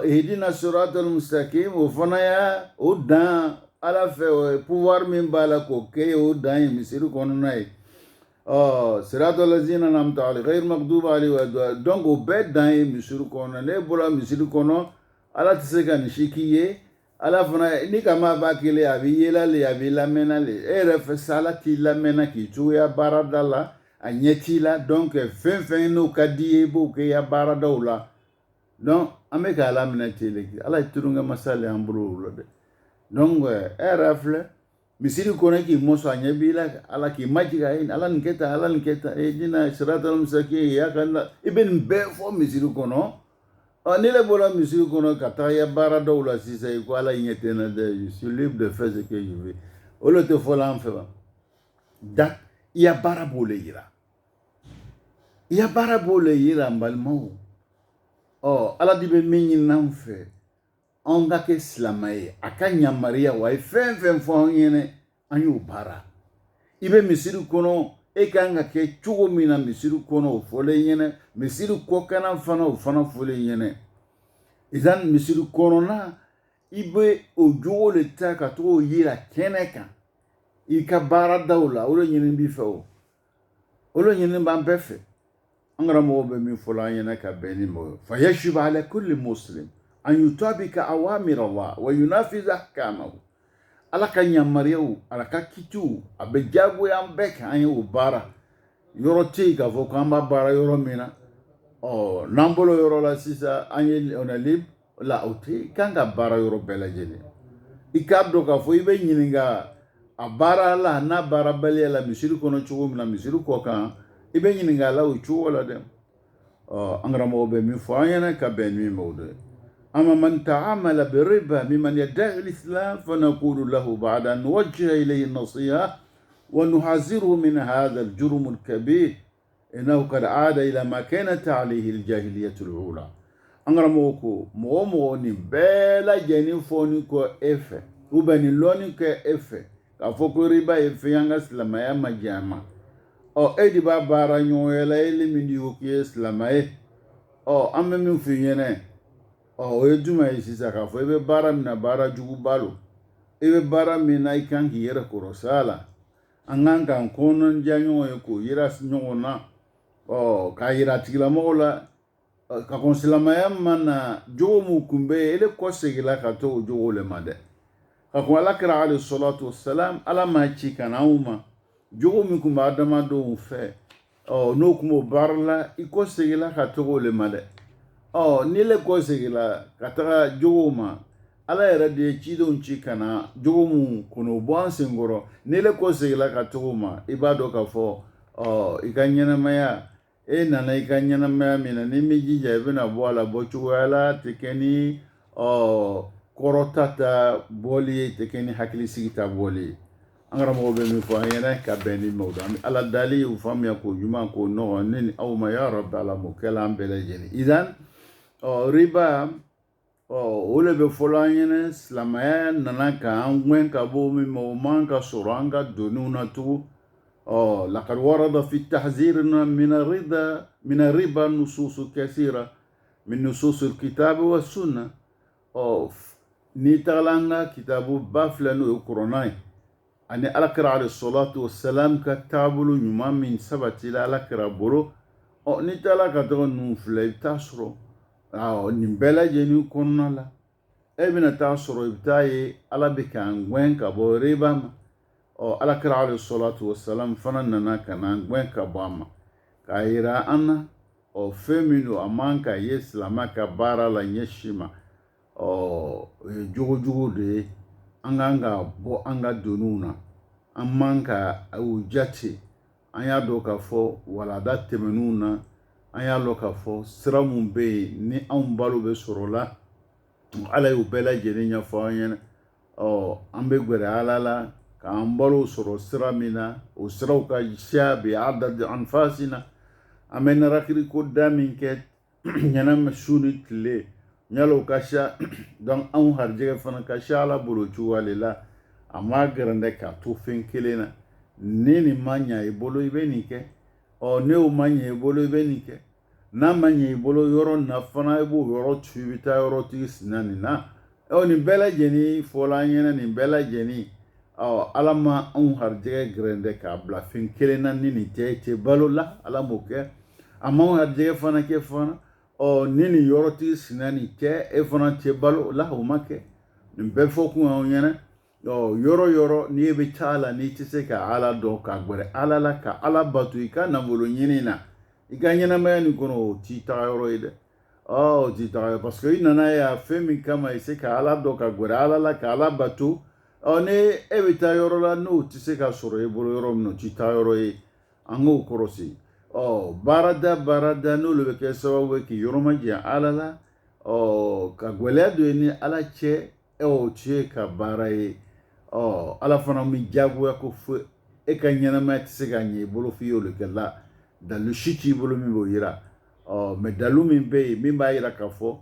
ihdina siratal mustaqim o fana y'a o dan ala fɛ pouvoir min b'a la k'o kɛ o dan ye misiri kɔnɔna ye siratal lazina an'amta alayhim ghayri maghdubi alayhim donc o bɛɛ dan ye misiri kɔnɔna ne bɔra misiri kɔnɔ ala tɛ se ka nin si k'i ye ala fana ni kama b'a kelen a bɛ yela le a bɛ lamɛnna le e yɛrɛ fɛ sa ala t'i lamɛnna k'i cogoya baarada la a ɲɛ t'i la donc fɛn fɛn n'o ka di ye i b'o kɛ i ya baaradaw la donc an bɛ ka ala minɛ ten de ala ye turunkɛ masa le an bolo o la dɛ donc e yɛrɛ filɛ misiri kono ki moso anyabila ala ki majiga in ala nketa e dina siratal mustaqim ya kana ibn be fo misiri kono ni le bola misiri kono kata ya bara dawla sisa ko ala nyetena de je suis libre de faire ce que je veux o le te fo lan fe ba da ya bara bole yira ya bara bole yira mbalmo ala dibe minyi nan fe on ga ke slamaye akanya maria wa fen fo yene anyu bara ibe misiri kono e kanga ke chugo mina misiri kono fole yene misiri ko kana fana fole yene izan misiri kono na ibe ojugo le taka to yira keneka ika bara dawla olo yene bi fe olo yene ban befe angara mo be mi fola yene ka beni mo fa yashib ala kulli muslim an yutabika awamir Allah wa yunafiz ahkamahu ala ka nyamariu ala ka kitu abe jago ya mbeka anyu bara yoro ti ka fo kamba bara yoro mina nambolo yoro la sisa anye on a lib la oti kanga bara yoro belajene ikabdo ka fo ibe nyininga a bara la na bara bele la misiri kono chugo mina misiri ko kan ibe nyininga la u chugo la dem angara mo be mi fo anyana ka ben mi mode أما من تعامل بربا ممن يدعي الإسلام فنقول له بعد أن نوجه إليه النصيحة ونحذره من هذا الجرم الكبير إنه قد عاد إلى ما كانت عليه الجاهلية الأولى أنغرا موكو مومو نبلا جنين فونيكو إفه وبني لونيكو إفه كفوكو ربا إفه ينغس لما يما جاما إدي بابارا نيويلا إلي من يوكي إسلامي أمي من فييني o juma sisa ka fo ebe bara mina bara jugu balo ebe bara mina ikan ki yera korosala angan kan konon janyo e ko yera snyo na ka yera tigla mola ka konsilama yamma na jogo mu kumbe ele ko segila ka to jogo le made ka ko ala kira alayhi salatu wassalam ala ma chi kana uma jogo mi kumba adama do fe no kumo barla iko segila ka to le made ni le ko segila kataga jogo ma ala yɛrɛ de cidenw ci kana jogo mun kono bɔ an senkɔrɔ ni le ko segila ka togo ma i b'a dɔn k'a fɔ i ka ɲɛnamaya e nana i ka ɲɛnamaya min na ni mi jija i bɛna bɔ a la bɔcogoya la tɛ kɛ ni kɔrɔta ta bɔli ye tɛ kɛ ni hakilisigi ta bɔli ye an karamɔgɔ bɛ min fɔ an ɲɛna ka bɛn ni mɛw don ala dali y'u faamuya k'o ɲuman k'o nɔgɔ ne ni aw ma ya rabi ala m'o kɛla an bɛɛ lajɛlen idan riba o le be fɔlɔ an ɲɛna silamɛya nana k'an gɛn ka bɔ min ma o man ka sɔrɔ an ka doniw na tugun لقد ورد في التحذير من الربا نصوص كثيرة من نصوص الكتاب والسنة نيتغلنا كتاب بافلن وكوروناي أن ألقر عليه الصلاة والسلام كتابل يمام من سبت إلى ألقر بولو نيتغلا كتغن نوفل تاسرو نبلا جنو كونا لا ابن تاسرو ابتاي ألا بكان وين كابو ربا alakira alayhi salatu wassalam fana nana kana gwen ka bama ka yira ana feminu amanka ye islama ka bara la nyeshima jogo de anganga bo anga donuna amanka ujati anya do ka fo wala da temenuna anya lo ka fo siramun be ni an balo be sorola ala yu bela jeninya fo anya ambe gwere alala k'an balo sɔrɔ sira min na o siraw ka siya bi adad anfasina an bɛ narakiri ko da min kɛ ɲɛnama su ni tile ɲalo ka siya donc anw harijɛgɛ fana ka siya ala bolo cogoya de la a ma gɛrɛndɛ k'a to fɛn kelen na ni nin ma ɲa i bolo i bɛ nin kɛ ne o ma ɲa i bolo i bɛ nin kɛ n'a ma ɲa i bolo yɔrɔ na fana i b'o yɔrɔ tu i bɛ taa yɔrɔ tigi sina nin na nin bɛɛ lajɛlen fɔla an ɲɛna nin bɛɛ lajɛlen ala ma anw harijɛgɛ gɛrɛndɛ k'a bila fɛn kelen na ni nin tɛ balo la ala m'o kɛ a m'anw harijɛgɛ fana kɛ fana ni nin yɔrɔtigi sina nin tɛ e fana tɛ balo la o ma kɛ nin bɛɛ fɔ kun anw ɲɛna yɔrɔ n'i bɛ taa la n'i tɛ se ka ala dɔn ka gbɛrɛ ala la ka ala bato i ka nafolo ɲini na i ka ɲɛnamaya nin kɔnɔ o t'i taga yɔrɔ ye dɛ o t'i taga yɔrɔ parce que i nana ye a fɛn min kama i se ka ala dɔn ka gbɛrɛ ala la ka ala bato ne e bɛ taa yɔrɔ la n'o tɛ se ka sɔrɔ e bolo yɔrɔ min na o tɛ taa yɔrɔ ye an k'o kɔrɔsi baarada n'olu bɛ kɛ sababu ye k'i yɔrɔ ma janya ala la ka gwɛlɛya don i ni ala cɛ o tɛ ka baara ye ala fana mi diyagoya ko fo e ka ɲɛnamaya tɛ se ka ɲɛ i bolo f'i y'olu kɛ la dalu si t'i bolo min b'o yira mɛ dalu min bɛ yen min b'a yira k'a fɔ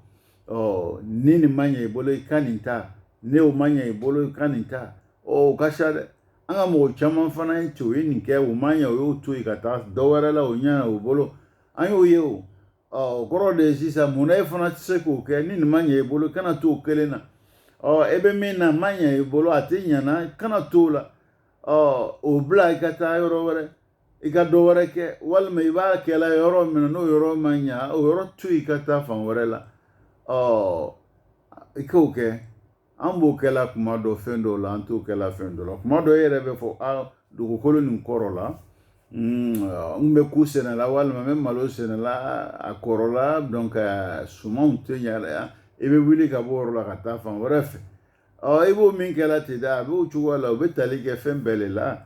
ni nin ma ɲɛ i bolo i ka nin ta ne o ma ɲɛ i bolo i ka nin ta o ka ca dɛ an ka mɔgɔ caman fana ye cɛ o ye nin kɛ o ma ɲɛ o y'o to yen ka taa dɔ wɛrɛ la o ɲɛna o bolo an y'o ye o kɔrɔ de ye sisan munna e fana tɛ se k'o kɛ ni nin ma ɲɛ i bolo kana to o kelen na e bɛ min na ma ɲɛ i bolo a tɛ ɲɛna kana to o la o bila i ka taa yɔrɔ wɛrɛ i ka dɔ wɛrɛ kɛ walima i b'a kɛla yɔrɔ min na n'o yɔrɔ ma ɲɛ o yɔrɔ to i ka taa fan wɛrɛ la i k'o kɛ an b'o kɛla kuma dɔ fɛn dɔw la an t'o kɛla fɛn dɔ la kuma dɔ e yɛrɛ bɛ fɔ dugukolo nin kɔrɔ la n bɛ ku sɛnɛ la walima n bɛ malo sɛnɛ la a kɔrɔ la donc sumanw tɛ ɲa i bɛ wuli ka bɔ o yɔrɔ la ka taa fan wɛrɛ fɛ i b'o min kɛla ten dɛ a b'o cogoya la o bɛ tali kɛ fɛn bɛɛ de la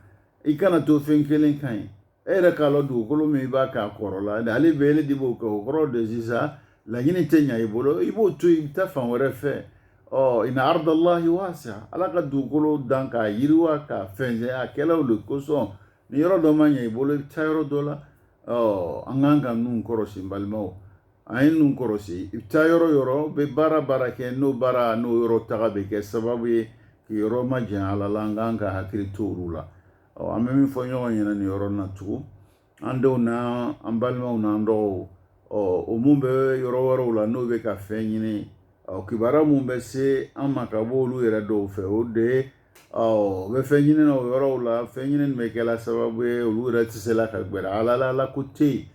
i kana to fɛn kelen kan ye e yɛrɛ k'a lɔ dugukolo min i b'a k'a kɔrɔ la ale bɛ ele de b'o kɛ o kɔrɔ de sisan laɲini tɛ ɲa i bolo i b'o to i bɛ taa fan wɛrɛ fɛ ina ardallahi wasi'a ala ka dugukolo dan k'a yiriwa k'a fɛnsɛn a kɛlaw de kosɔn ni yɔrɔ dɔ ma ɲɛ i bolo i bɛ taa yɔrɔ dɔ la an k'an ka nun kɔrɔsi n balimaw an ye nun kɔrɔsi i bɛ taa yɔrɔ yɔrɔ bɛ baara kɛ n'o yɔrɔ taga bɛ kɛ sababu ye k'i yɔrɔ ma janya ala la an k'an ka hakili to olu la an bɛ min fɔ ɲɔgɔn ɲɛna nin yɔrɔ na tugun an denw na an balimaw n'an dɔgɔw o mun bɛ yɔrɔ wɛrɛw la n'o bɛ ka fɛn ɲini kibaruya mun bɛ se an ma ka bɔ olu yɛrɛ dɔw fɛ o de ye u bɛ fɛn ɲini na o yɔrɔw la fɛn ɲini bɛ kɛla sababu ye olu yɛrɛ tɛ se la ka gbɛrɛ ala la ala ko tɛ yen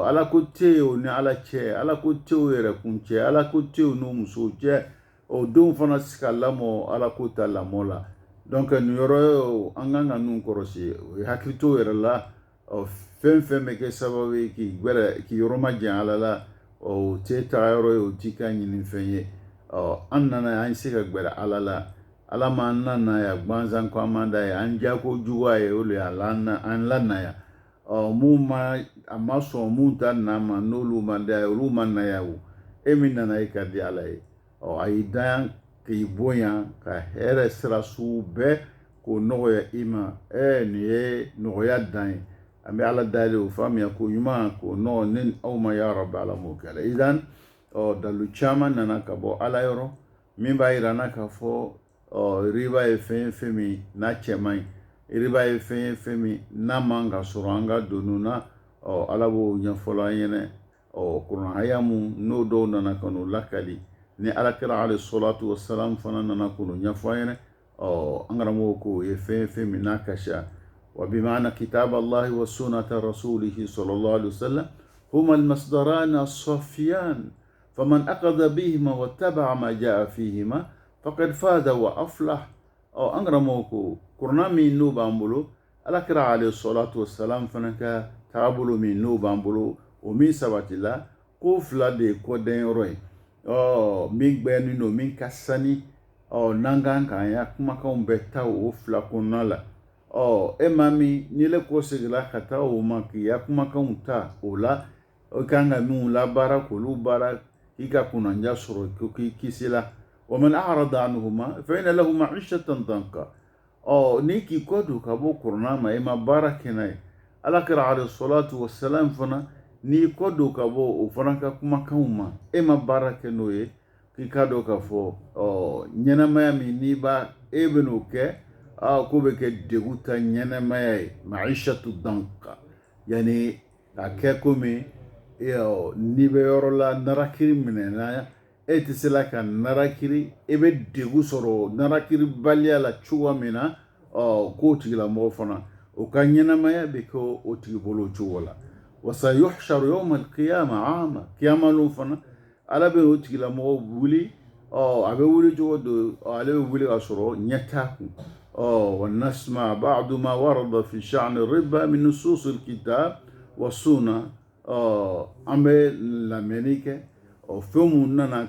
ala ko tɛ yen o ni ala cɛ ala ko tɛ o yɛrɛ kun cɛ ala ko tɛ o n'o musow cɛ o denw fana tɛ se ka lamɔ ala ko ta lamɔ la donc nin yɔrɔ an kan ka nun kɔrɔsi o ye hakili to yɛrɛ la fɛn bɛ kɛ sababu ye k'i yɔrɔ ma janya ala la o tɛ taga yɔrɔ ye o t'i ka ɲini fɛn ye an nana an se ka gbɛrɛ ala la ala ma an lanaya gansan ko an man da ye an jako juguya ye o de ye an lanaya mun a ma sɔn mun ta na ma n'olu ma da ye olu ma naya o e min nana e ka di ala ye a y'i dan k'i bonya ka hɛrɛ sira sugu bɛɛ k'o nɔgɔya i ma nin ye nɔgɔya dan ye an bɛ ala dayɛlɛ o faamuya ko ɲuman k'o nɔgɔ ni aw ma ya rabbi ala m'o kɛla idan dalu caman nana ka bɔ ala yɔrɔ min b'a yira na k'a fɔ riba ye fɛn min n'a cɛ man ɲi riba ye fɛn min n'a man ka sɔrɔ an ka donu na ala b'o ɲɛfɔla an ɲɛnɛ kuran haya mun n'o dɔw nana ka n'o lakali ni alakira alayhi salatu wassalam fana nana ka n'o ɲɛfɔ an ɲɛnɛ an karamɔgɔ ko o ye fɛn min n'a kasiya وبمعنى كتاب الله وسنة رسوله صلى الله عليه وسلم هما المصدران الصافيان فمن أخذ بهما واتبع ما جاء فيهما فقد فاز وأفلح أنغرموكو كرنا من نوب أمبلو الأكرا عليه الصلاة والسلام فنك تابلو من نوب أمبلو ومن سبات الله كوفلا دي كودين روي من بينينو من كساني نانغان كان يكما كون بيتاو وفلا كونالا mami ni le ko sigila ka taa o ma k'i ya kumakanw ta o la o kan ka minnu labaara k'olu baara i ka kunnanja sɔrɔ k'i kisi la wa man a'rada anhuma fa inna lahu ma'ishatan danka ni k'i kɔ don ka bɔ kuranna ma i ma baara kɛ n'a ye alakira alayhi salatu wassalam fana n'i kɔ don ka bɔ o fana ka kumakanw ma e ma baara kɛ n'o ye k'i ka dɔn ka fɔ ɲɛnamaya min n'i b'a e bɛ n'o kɛ ko bɛ kɛ degun ta ɲɛnɛmaya ye ma'ishatu danka yani a kɛ komi n'i bɛ yɔrɔ la narakiri minɛna e tɛ se la ka narakiri e bɛ degun sɔrɔ narakiri baliya la cogo min na k'o tigilamɔgɔ fana o ka ɲɛnɛmaya bɛ kɛ o tigi bolo o cogo la wa sayuhsharu yawma al-qiyama ama kiyamalo fana ala bɛ o tigilamɔgɔ wuli a bɛ wuli cogo do ale bɛ wuli ka sɔrɔ ɲɛ t'a kun ونسمع بعض ما ورد في شأن الربا من نصوص الكتاب والسنة أمي لامريكا فيهم نانا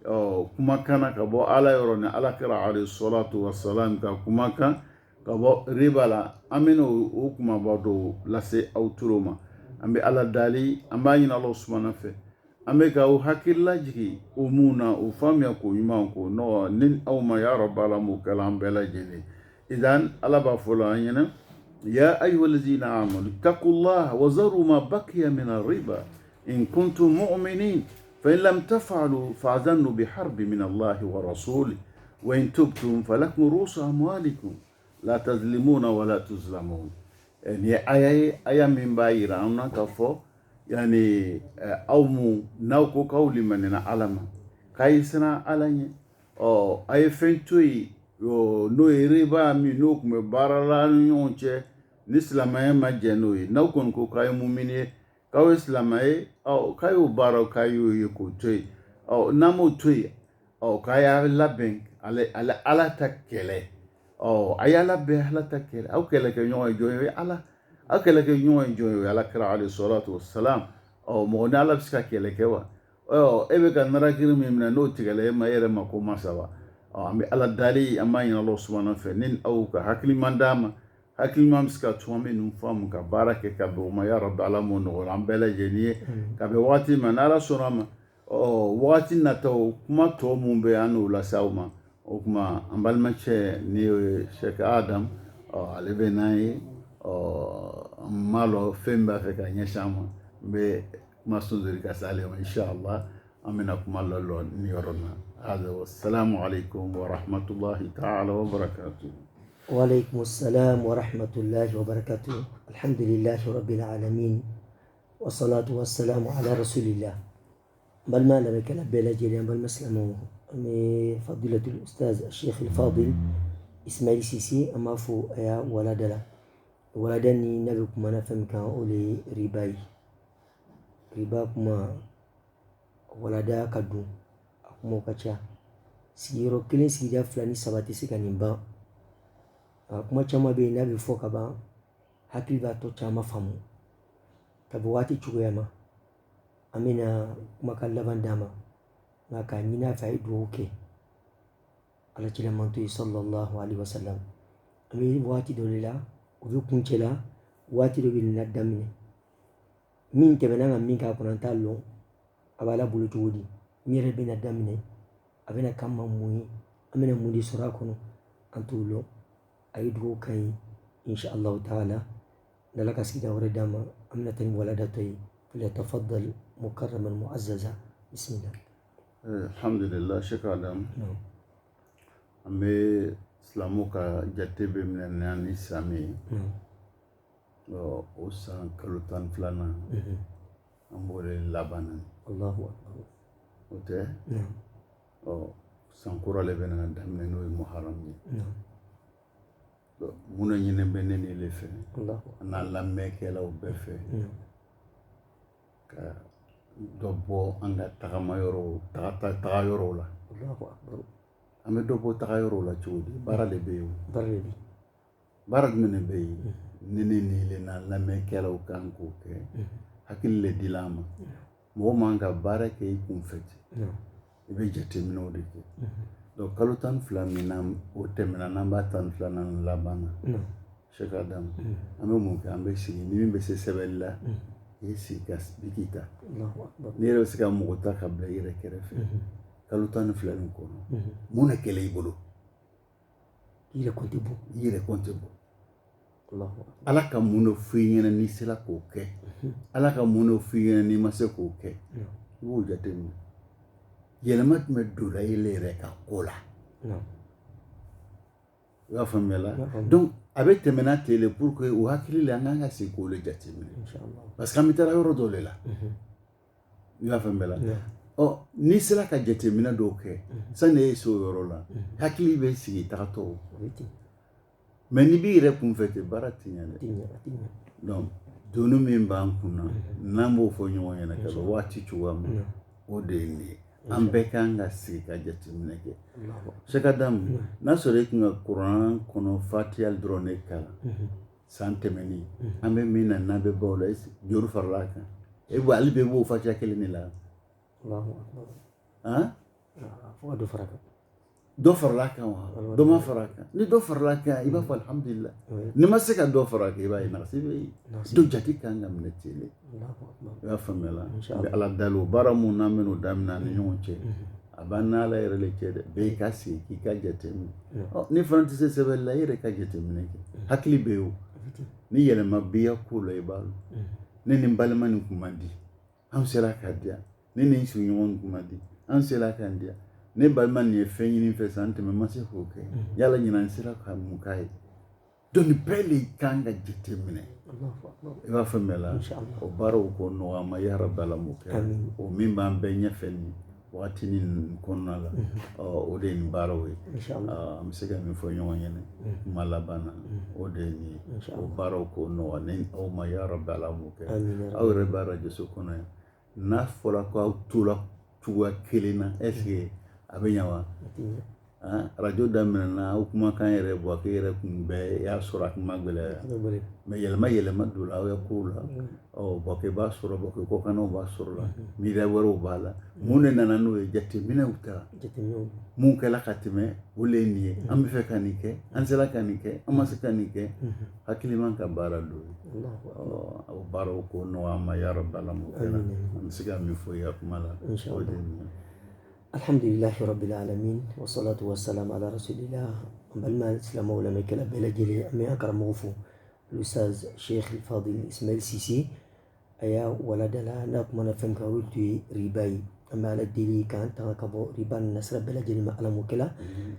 kumakan na ka bɔ ala yɔrɔ ni alakira alayhi salatu wassalam ka kumakan ka bɔ riba la an bɛna o kumaba dɔw lase aw toro ma an bɛ ala dali an b'a ɲini ala subhanahu fɛ an bɛ ka o hakili lajigi o mun na o faamuya k'o ɲuman ko ni aw ma ya rabbi ala m'o kɛla an bɛɛ lajɛlen idan ala b'a fɔ la an ɲɛna ya ayyuhallazina amanu ittaqullaha wa zaru ma baqiya min ar-riba in kuntum mu'minin فإن لم تفعلوا فأذنوا بحرب من الله ورسوله وإن تبتم فلكم رؤوس أموالكم لا تظلمون ولا تظلمون يعني آية من بايرة أنا كفو يعني أومو ناوكو كولي مننا علما كايسنا علني أو آية فنتوي نو يريبا مي نوك مبارلا نيونچه نسلامي مجنوي ناوكون كو كاي مؤمنين kawo islamaye kayo baro kayo yeko toy namo toy kaya labeng ala takele ayala be ala takele kele ke nyoy joy ala kele ke nyoy joy ala kira alayhi salatu wassalam mo na ala biska kele ke wa ebe kan narakiri mimna no tigele ma yere ma ko masawa ambi ala dali amanya Allah subhanahu wa ta'ala nin au ka hakli mandama hakili ma miska tuwame nufamu ka barake ka be ma ya rabbi ala mo no an bela jeniye ka be wati ma nala sonama wati nato kuma to mun be anu la sauma o kuma ambal mache ni Sheikh Adam ale be nai malo femba fe ka nyashama be masudiri ka sale inshallah amina kuma lolo ni yorona hada wassalamu alaikum wa rahmatullahi ta'ala wa barakatuh. وعليكم السلام ورحمة الله وبركاته. الحمد لله رب العالمين والصلاة والسلام على رسول الله. بل ما لك لبلا جريان بل مسلمه فضيلة الأستاذ الشيخ الفاضل إسماعيل سيسي أما فو يا ولدلا ولدني نبيكم أنا فهم كان أولي رباكما ولدا كدو أكمو كتشا سيرو كلين سيدا فلاني سباتي سيكا kuma chama be na be foka ba hakili ba to chama famu tabi wati chuguyama amina kuma kallaban dama maka nina faidu oke ala chila mantu sallallahu alaihi wasallam amini wati dolila ubi kunchela wati do bin nadamine min tebenanga min ka kunanta lo abala bulu chugudi mire bin nadamine abena kama muyi amina mudi sura kono antulo أيدو كاي إن شاء الله تعالى لك سيدة ورداما أمنة ولدتي فليتفضل مكرما معززا بسم الله. الحمد لله شكرا لهم. أمي سلاموكا جاتبي من الناني سامي وسان كالوتان فلانا أمبولي لابانا الله أكبر وتي سانكورا لبنا دامنا نوي محرمي muna ñine benen ile fe na lamme kela o be fe ka dobbo anga tagama yoro taga yoro la Allahu akbar ame dobbo taga yoro la ciudi barale be yo barad mene be nene ni le na lamme kela o kanko ke hakil le dilama mo manga barake kum feti ibe jete mino de ke donc kalutan flamina o temena namba tan flana labana Sheikh Adam ame mun ka ambe sigi ni min be se sebella yesi gas bikita Allahu akbar ni re sika mo ta kabla yire kerefe kalutan flamin ko mun kele ibolo yire konte bo Allahu akbar ala ka mun finyena ni sila ko ke ala ka mun finyena ni mase ko ke wo jatemi yelmat me dula ile reka kola ya famela donc avec temena tele pour que o hakili la nganga se ko le jatimi inshallah parce que mitara yoro dole la ya famela ni sila ka jatemina do ke sane so yoro la hakili be sigi takato mais ni bi re kun fete baratinya donc donu min ban kunna nambo fo nyonya na ka wati chuwam o de ni ambekanga sika jatimine ke Sheikh Adam na sore kinga Quran kono Fatihal drone kala santemeni ambe mina nabe bawla joru farlaka e bo albe bo Fatiha kelini la Allahu akbar fo do faraka dɔ farala kan wa dɔ ma fara kan ni dɔ farala kan i b'a fɔ alhamdulillah ni ma se ka dɔ fara kan i b'a ye nasi bɛ yen dɔ jate kan ka minɛ ten de i b'a faamuya la n bɛ ala dali o baara mun n'an bɛn'o daminɛ ni ɲɔgɔn cɛ a b'an n'ala yɛrɛ de cɛ dɛ bɛɛ ka sigi k'i ka jateminɛ ni fana tɛ se sɛbɛnni la i yɛrɛ ka jateminɛ kɛ hakili bɛ yen o ni yɛlɛma biya ko la i b'a dɔn ne ni n balima nin kun man di an sera k'a diya ne ni n sigiɲɔgɔn nin kun man di an sera k'a diya ne balima nin ye fɛn ɲini fɛ san tɛmɛ ma se k'o kɛ yala ɲinan n sera ka mun k'a ye donc bɛɛ de kan ka jateminɛ i b'a faamuya la o baaraw ko nɔgɔya ma ya rabi ala m'o kɛ o min b'an bɛɛ ɲɛfɛ nin wagati nin kɔnɔna la o de ye nin baaraw ye an bɛ se ka min fɔ ɲɔgɔn ɲɛna kuma laban na o de ye nin ye o baaraw ko nɔgɔya ni aw ma ya rabi ala m'o kɛ aw yɛrɛ b'a rajoso kɔnɔ yan n'a fɔra ko aw tora cogoya kelen na est ce que a bɛ ɲa wa arajo daminɛna aw kumakan yɛrɛ bɔ a k'e yɛrɛ kun bɛɛ y'a sɔrɔ a kuma gɛlɛya mais yɛlɛma don la aw ye kow la bɔkɛ b'a sɔrɔ bɔkɛ kɔkannaw b'a sɔrɔ la miiriya wɛrɛw b'a la mun de nana n'o ye jateminɛw ta mun kɛla ka tɛmɛ o le ye nin ye an bɛ fɛ ka nin kɛ an sera ka nin kɛ an ma se ka nin kɛ hakiliman ka baara don o baaraw ko nɔgɔya an ma ya rabi ala m'o kɛra an bɛ se ka min fɔ i ka kuma la o de ye nin ye alhamdulillahi rabbil alamin wa salatu wa salam ala rasulillah balma islamo la mekala bela jeli ame akaramu fo l'ustaz Cheikh Fadil Ismail Cissé aya wala dala na kuma na fem ka wuti ribai amma ala dili kan ta ka bo riban nasra bela jeli ma ala mukela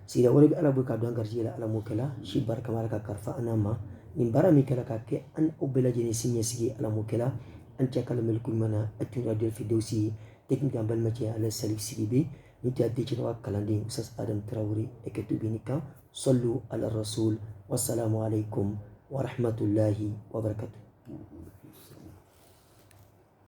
sida wala bi ala bu ka don garji ala mukela shi barka malaka karfa anama nin bara mi kala ka ke an ubela jeli sinye sigi ala mukela an ta kalmal kulmana atura del fidausi technique ambal matière ala salif sibi نتي أديك كلاندين أستاذ آدم تراوري إكتبينيكا صلوا على الرسول والسلام عليكم ورحمة الله وبركاته.